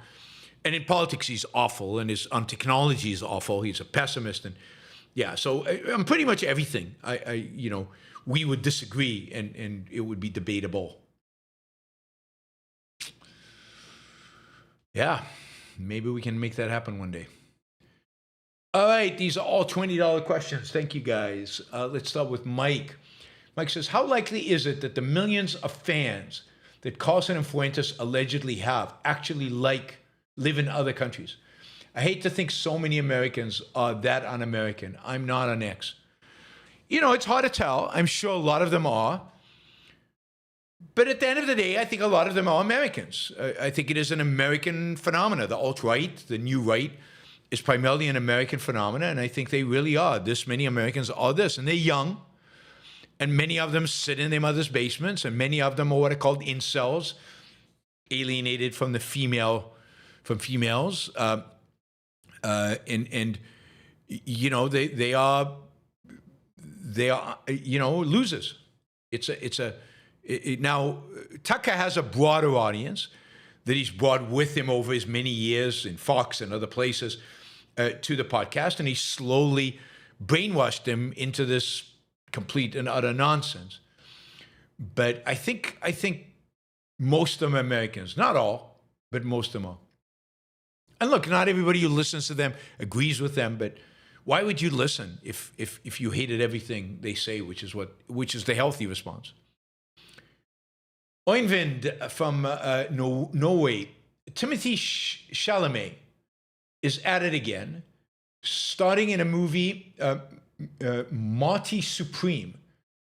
And in politics, he's awful, and on technology, he's awful. He's a pessimist, and yeah. So on pretty much everything, we would disagree, and it would be debatable. Yeah, maybe we can make that happen one day. All right, these are all $20 questions. Thank you, guys. Let's start with Mike. Mike says, how likely is it that the millions of fans that Carlson and Fuentes allegedly have actually live in other countries? I hate to think so many Americans are that un-American. I'm not an X. It's hard to tell. I'm sure a lot of them are. But at the end of the day, I think a lot of them are Americans. I think it is an American phenomena. The alt-right, the new right, is primarily an American phenomena, and I think they really are. This many Americans are this, and they're young, and many of them sit in their mother's basements, and many of them are what are called incels, alienated from females, and they are losers. Now, Tucker has a broader audience that he's brought with him over his many years in Fox and other places to the podcast, and he slowly brainwashed them into this complete and utter nonsense. But I think most of them are Americans, not all, but most of them are. And look, not everybody who listens to them agrees with them, but why would you listen if you hated everything they say, which is the healthy response? Oyvind from Norway, Timothée Chalamet is at it again, starting in a movie, Marty Supreme,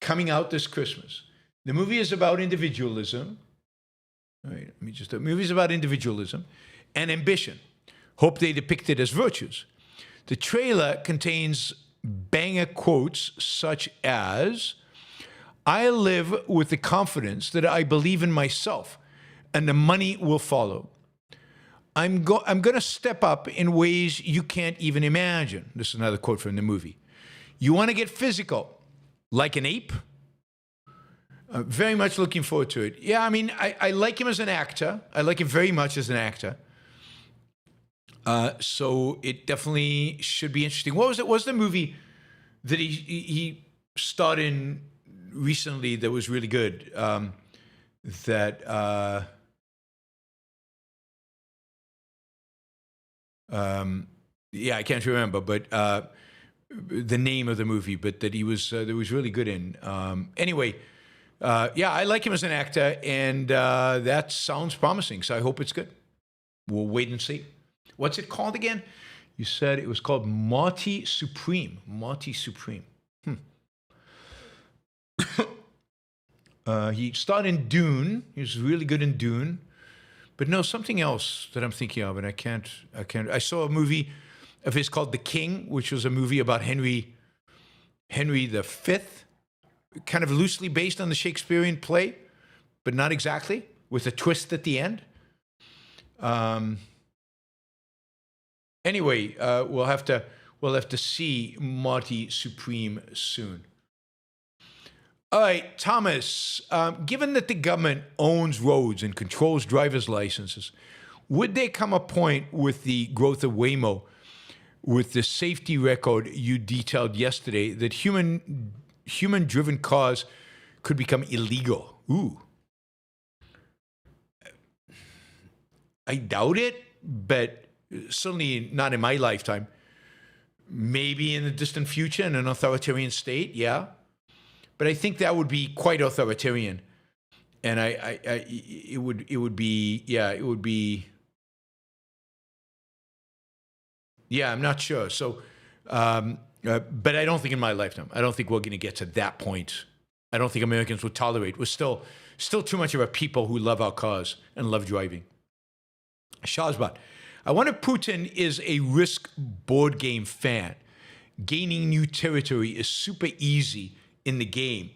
coming out this Christmas. The movie is about individualism. All right, the movie is about individualism and ambition. Hope they depict it as virtues. The trailer contains banger quotes such as, I live with the confidence that I believe in myself and the money will follow. I'm going to step up in ways you can't even imagine. This is another quote from the movie. You want to get physical, like an ape? Very much looking forward to it. Yeah, I mean, I like him as an actor. I like him very much as an actor. So it definitely should be interesting. What was the movie that he starred in recently that was really good? I can't remember, but the name of the movie, but that was really good in. Anyway, I like him as an actor, and that sounds promising. So I hope it's good. We'll wait and see. What's it called again? You said it was called Marty Supreme. Marty Supreme. He starred in Dune. He was really good in Dune. But no, something else that I'm thinking of, and I can't. I saw a movie of his called The King, which was a movie about Henry V, kind of loosely based on the Shakespearean play, but not exactly, with a twist at the end. Anyway, we'll have to see Marty Supreme soon. All right, Thomas, given that the government owns roads and controls driver's licenses, would there come a point with the growth of Waymo, with the safety record you detailed yesterday, that human-driven cars could become illegal? Ooh. I doubt it, but certainly not in my lifetime. Maybe in the distant future in an authoritarian state, yeah. But I think that would be quite authoritarian, and it would be. Yeah, I'm not sure. So, but I don't think in my lifetime. I don't think we're going to get to that point. I don't think Americans would tolerate. We're still too much of a people who love our cars and love driving. Shazbot, I wonder if Putin is a Risk board game fan. Gaining new territory is super easy in the game,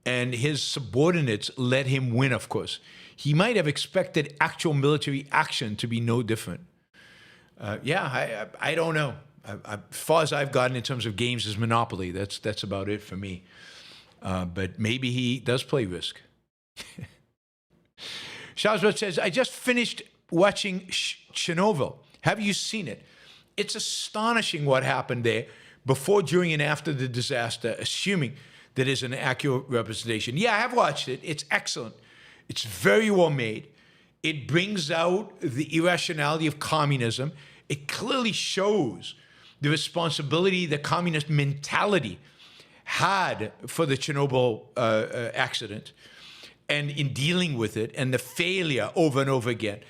and his subordinates let him win, of course. He might have expected actual military action to be no different. I don't know. As far as I've gotten in terms of games is Monopoly. That's about it for me. But maybe he does play Risk. Shazbot says, I just finished watching Chernobyl. Have you seen it? It's astonishing what happened there before, during, and after the disaster, assuming that is an accurate representation. Yeah, I have watched it. It's excellent. It's very well made. It brings out the irrationality of communism. It clearly shows the responsibility the communist mentality had for the Chernobyl accident and in dealing with it, and the failure over and over again.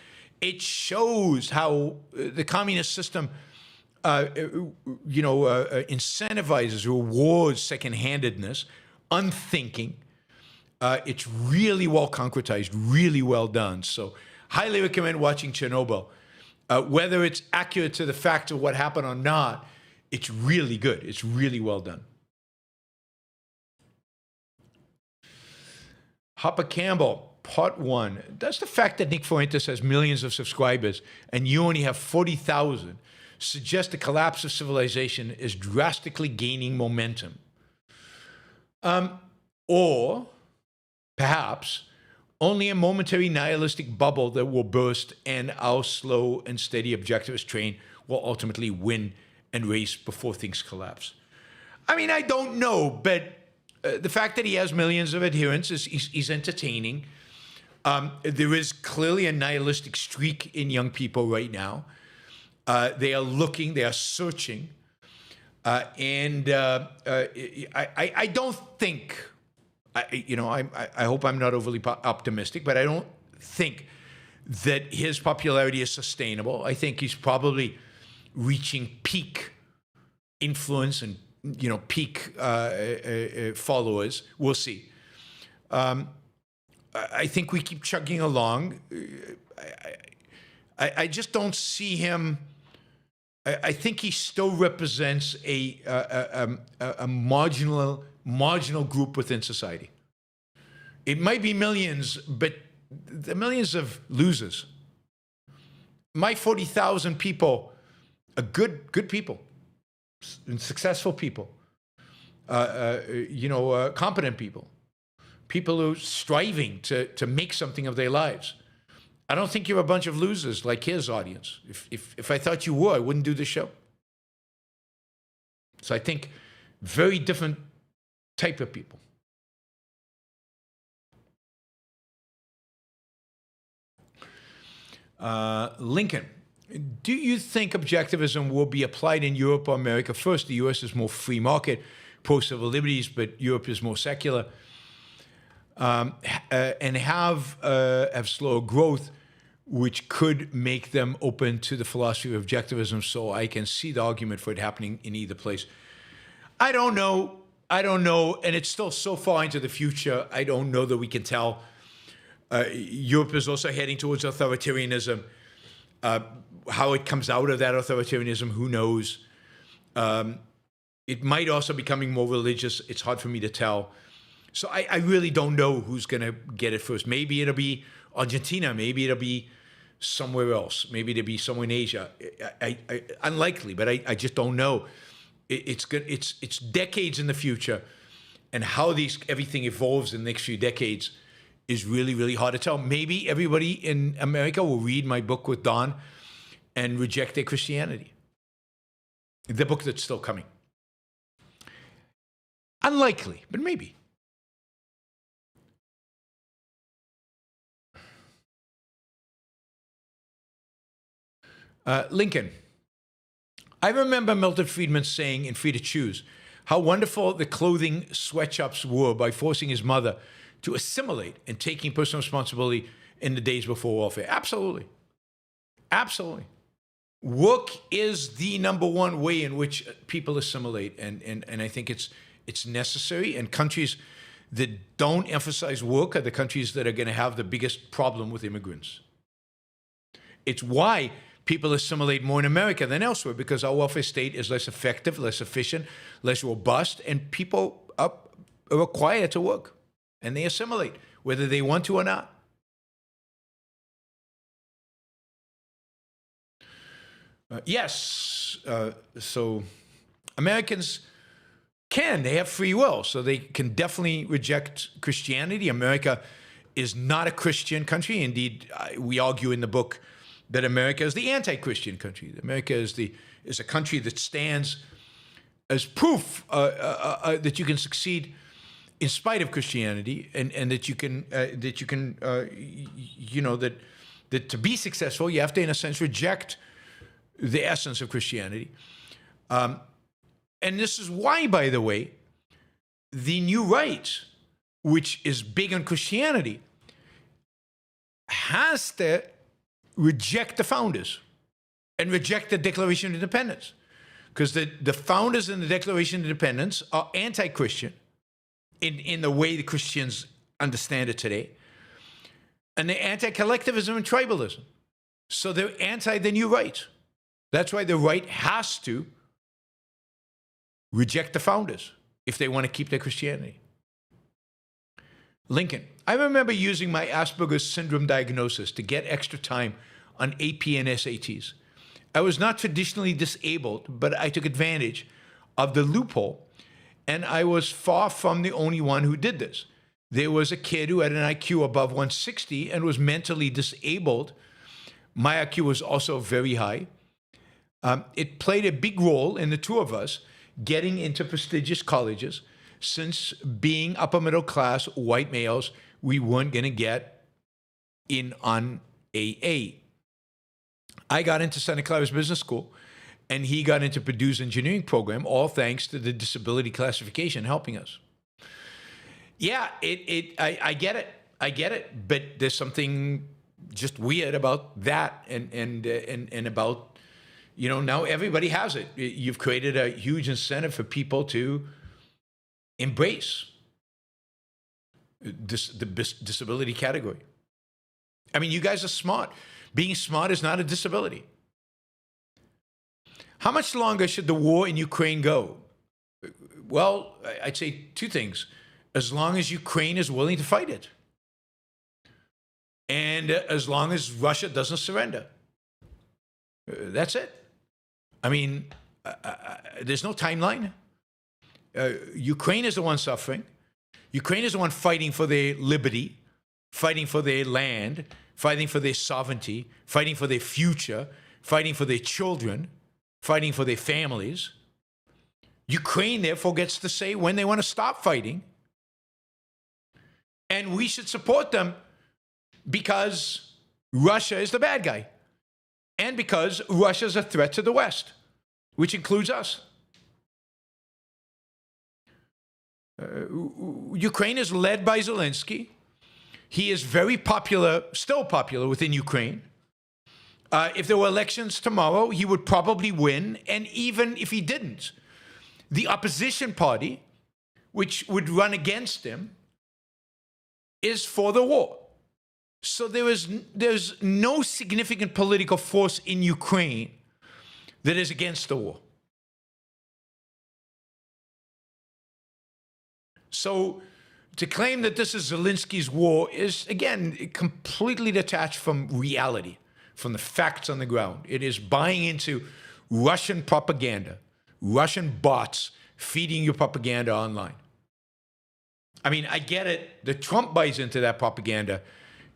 It shows how the communist system incentivizes, rewards second-handedness, unthinking. It's really well concretized, really well done. So highly recommend watching Chernobyl. Whether it's accurate to the facts of what happened or not, it's really good. It's really well done. Hopper Campbell, part 1. Does the fact that Nick Fuentes has millions of subscribers and you only have 40,000 suggest the collapse of civilization is drastically gaining momentum? Or perhaps only a momentary nihilistic bubble that will burst and our slow and steady objectivist train will ultimately win and race before things collapse. I mean, I don't know, but the fact that he has millions of adherents is entertaining. There is clearly a nihilistic streak in young people right now. They are looking, they are searching. I don't think, I hope I'm not overly optimistic, but I don't think that his popularity is sustainable. I think he's probably reaching peak influence and peak followers. We'll see. I think we keep chugging along. I just don't see him. I think he still represents a marginal group within society. It might be millions, but the millions of losers. My 40,000 people are good people, and successful people, competent people, people who are striving to make something of their lives. I don't think you're a bunch of losers like his audience. If I thought you were, I wouldn't do the show. So I think very different type of people. Lincoln, do you think objectivism will be applied in Europe or America first? The US is more free market, pro-civil liberties, but Europe is more secular. And have slower growth, which could make them open to the philosophy of objectivism. So I can see the argument for it happening in either place. I don't know, and it's still so far into the future. I don't know that we can tell. Europe is also heading towards authoritarianism. How it comes out of that authoritarianism, who knows? It might also be becoming more religious. It's hard for me to tell. So I really don't know who's going to get it first. Maybe it'll be Argentina. Maybe it'll be somewhere else. Maybe it'll be somewhere in Asia. Unlikely, but I just don't know. It's decades in the future, and how everything evolves in the next few decades is really, really hard to tell. Maybe everybody in America will read my book with Don and reject their Christianity. The book that's still coming. Unlikely, but maybe. Lincoln, I remember Milton Friedman saying in Free to Choose how wonderful the clothing sweatshops were by forcing his mother to assimilate and taking personal responsibility in the days before warfare. Absolutely. Absolutely. Work is the number one way in which people assimilate, and I think it's necessary, and countries that don't emphasize work are the countries that are going to have the biggest problem with immigrants. It's why people assimilate more in America than elsewhere, because our welfare state is less effective, less efficient, less robust, and people are required to work, and they assimilate, whether they want to or not. So Americans they have free will, so they can definitely reject Christianity. America is not a Christian country. Indeed, we argue in the book that America is the anti-Christian country. America is a country that stands as proof that you can succeed in spite of Christianity, and that to be successful, you have to, in a sense, reject the essence of Christianity. And this is why, by the way, the New Right, which is big on Christianity, has to reject the founders and reject the Declaration of Independence. Because the founders in the Declaration of Independence are anti-Christian in the way the Christians understand it today. And they're anti-collectivism and tribalism. So they're anti the New Right. That's why the right has to reject the founders if they want to keep their Christianity. Lincoln. I remember using my Asperger's syndrome diagnosis to get extra time on AP and SATs. I was not traditionally disabled, but I took advantage of the loophole, and I was far from the only one who did this. There was a kid who had an IQ above 160 and was mentally disabled. My IQ was also very high. It played a big role in the two of us getting into prestigious colleges. Since being upper middle class white males, we weren't going to get in on AA. I got into Santa Clara's Business School, and he got into Purdue's engineering program, all thanks to the disability classification helping us. Yeah, I get it, but there's something just weird about that, and about, now everybody has it. You've created a huge incentive for people to embrace the disability category. I mean, you guys are smart. Being smart is not a disability. How much longer should the war in Ukraine go? Well, I'd say two things. As long as Ukraine is willing to fight it. And as long as Russia doesn't surrender. That's it. I mean, there's no timeline. Ukraine is the one suffering. Ukraine is the one fighting for their liberty, fighting for their land, fighting for their sovereignty, fighting for their future, fighting for their children, fighting for their families. Ukraine, therefore, gets to say when they want to stop fighting. And we should support them because Russia is the bad guy. And because Russia is a threat to the West, which includes us. Ukraine is led by Zelensky. He is very popular, still popular within Ukraine. If there were elections tomorrow, he would probably win. And even if he didn't, the opposition party, which would run against him, is for the war. So there's no significant political force in Ukraine that is against the war. So to claim that this is Zelensky's war is, again, completely detached from reality, from the facts on the ground. It is buying into Russian propaganda, Russian bots feeding your propaganda online. I mean, I get it. The Trump buys into that propaganda.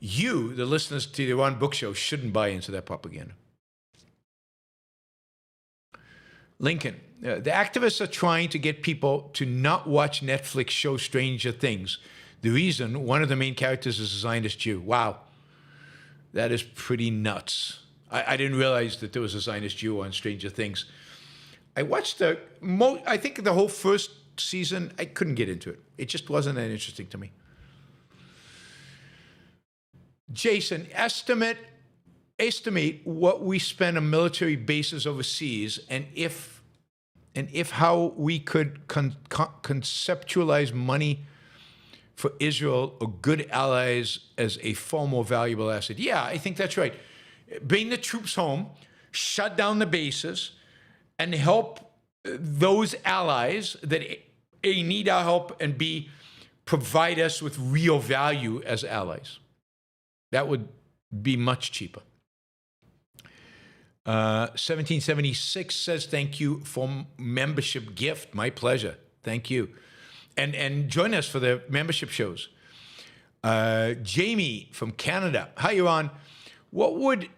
You, the listeners to the Yaron Brook Show, shouldn't buy into that propaganda. Lincoln. The activists are trying to get people to not watch Netflix show Stranger Things. The reason, one of the main characters is a Zionist Jew. Wow. That is pretty nuts. I didn't realize that there was a Zionist Jew on Stranger Things. I watched I think the whole first season. I couldn't get into it. It just wasn't that interesting to me. Jason, estimate what we spend on military bases overseas, and if how we could conceptualize money for Israel or good allies as a far more valuable asset. Yeah, I think that's right. bring the troops home, shut down the bases, and help those allies that A, need our help, and B, provide us with real value as allies. That would be much cheaper. 1776 says, thank you for membership gift. My pleasure. Thank you. And join us for the membership shows. Jamie from Canada. Hi, Yaron. What would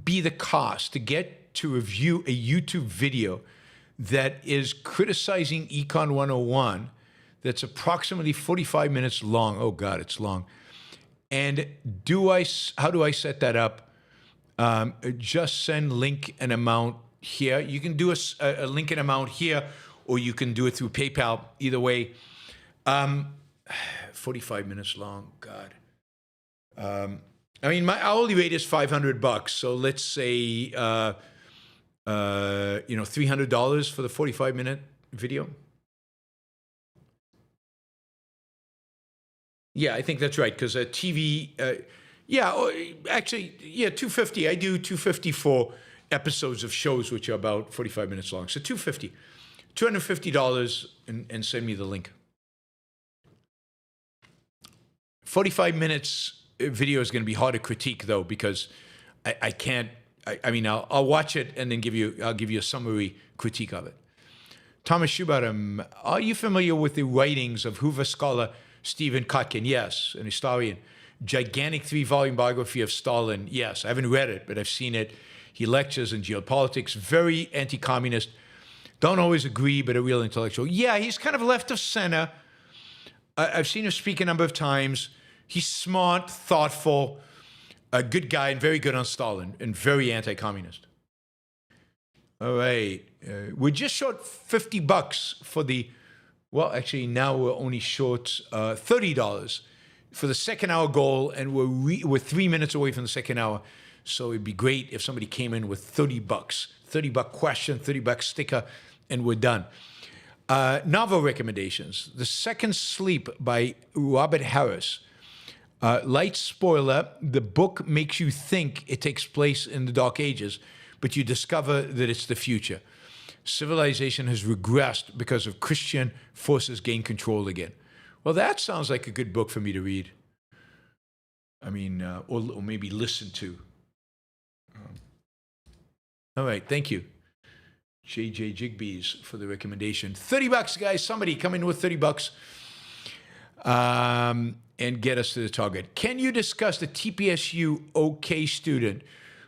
be the cost to get to review a YouTube video that is criticizing Econ 101 that's approximately 45 minutes long? Oh, God, it's long. And how do I set that up? Just send link and amount here. You can do a link and amount here, or you can do it through PayPal. Either way, 45 minutes long. God. I mean, my hourly rate is $500. So let's say, $300 for the 45-minute video. Yeah, I think that's right. Because a TV. $250. I do $250 for episodes of shows which are about 45 minutes long. So $250, and send me the link. 45 minutes video is going to be hard to critique though, because I can't. I'll watch it and then I'll give you a summary critique of it. Thomas Schubert, are you familiar with the writings of Hoover scholar Stephen Kotkin? Yes, an historian. Gigantic 3-volume biography of Stalin. Yes, I haven't read it, but I've seen it. He lectures in geopolitics, very anti-communist. Don't always agree, but a real intellectual. Yeah, he's kind of left of center. I've seen him speak a number of times. He's smart, thoughtful, a good guy, and very good on Stalin, and very anti-communist. All right. We're just short $50 for the, well, actually, now we're only short $30 for the second hour goal, and we're 3 minutes away from the second hour. So it'd be great if somebody came in with $30, $30 question, $30 sticker, and we're done. Novel recommendations. The Second Sleep by Robert Harris. Light spoiler, the book makes you think it takes place in the Dark Ages, but you discover that it's the future. Civilization has regressed because of Christian forces gain control again. Well, that sounds like a good book for me to read. I mean, or maybe listen to. All right, thank you, JJ Jigbees, for the recommendation. $30, guys. Somebody come in with $30 and get us to the target. Can you discuss the TPSU OK student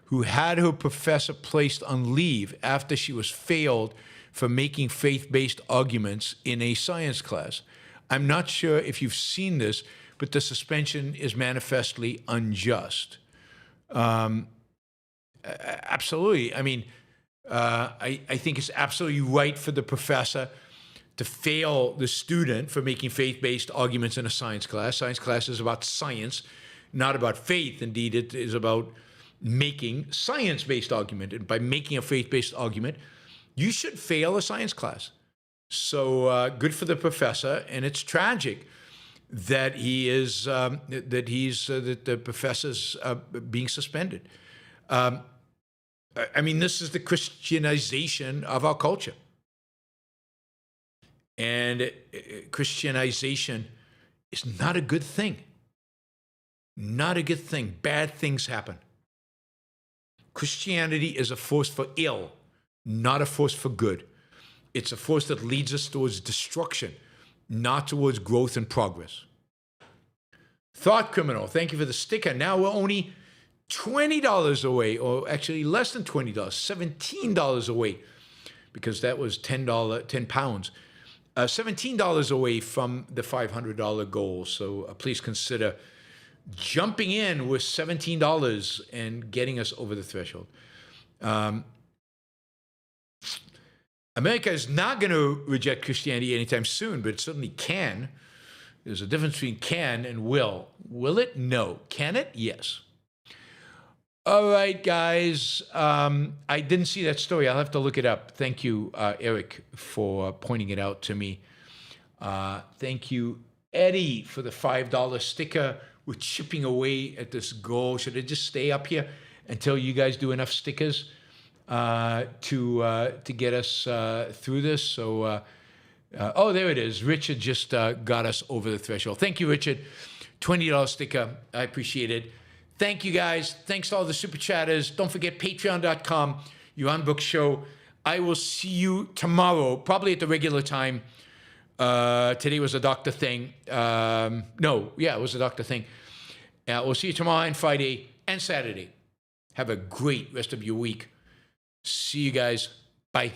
who had her professor placed on leave after she was failed for making faith-based arguments in a science class? I'm not sure if you've seen this, but the suspension is manifestly unjust. Absolutely. I mean, I think it's absolutely right for the professor to fail the student for making faith-based arguments in a science class. Science class is about science, not about faith. Indeed, it is about making science-based argument. And by making a faith-based argument, you should fail a science class. So good for the professor, and it's tragic that the professor's being suspended. I mean, this is the Christianization of our culture, and Christianization is not a good thing. Not a good thing. Bad things happen. Christianity is a force for ill, not a force for good. It's a force that leads us towards destruction, not towards growth and progress. Thought Criminal, thank you for the sticker. Now we're only $20 away, or actually less than $20, $17 away, because that was £10, £10. $17 away from the $500 goal. So please consider jumping in with $17 and getting us over the threshold. America is not going to reject Christianity anytime soon, but it certainly can. There's a difference between can and will. Will it? No. Can it? Yes. All right, guys. I didn't see that story. I'll have to look it up. Thank you, Eric, for pointing it out to me. Thank you, Eddie, for the $5 sticker. We're chipping away at this goal. Should it just stay up here? until you guys do enough stickers to get us through this. So, oh, there it is. Richard just got us over the threshold. Thank you, Richard. $20 sticker. I appreciate it. Thank you, guys. Thanks to all the super chatters. Don't forget patreon.com, Yaron Brook Show. I will see you tomorrow, probably at the regular time. Today was a doctor thing. It was a doctor thing. We'll see you tomorrow and Friday and Saturday. Have a great rest of your week. See you guys. Bye.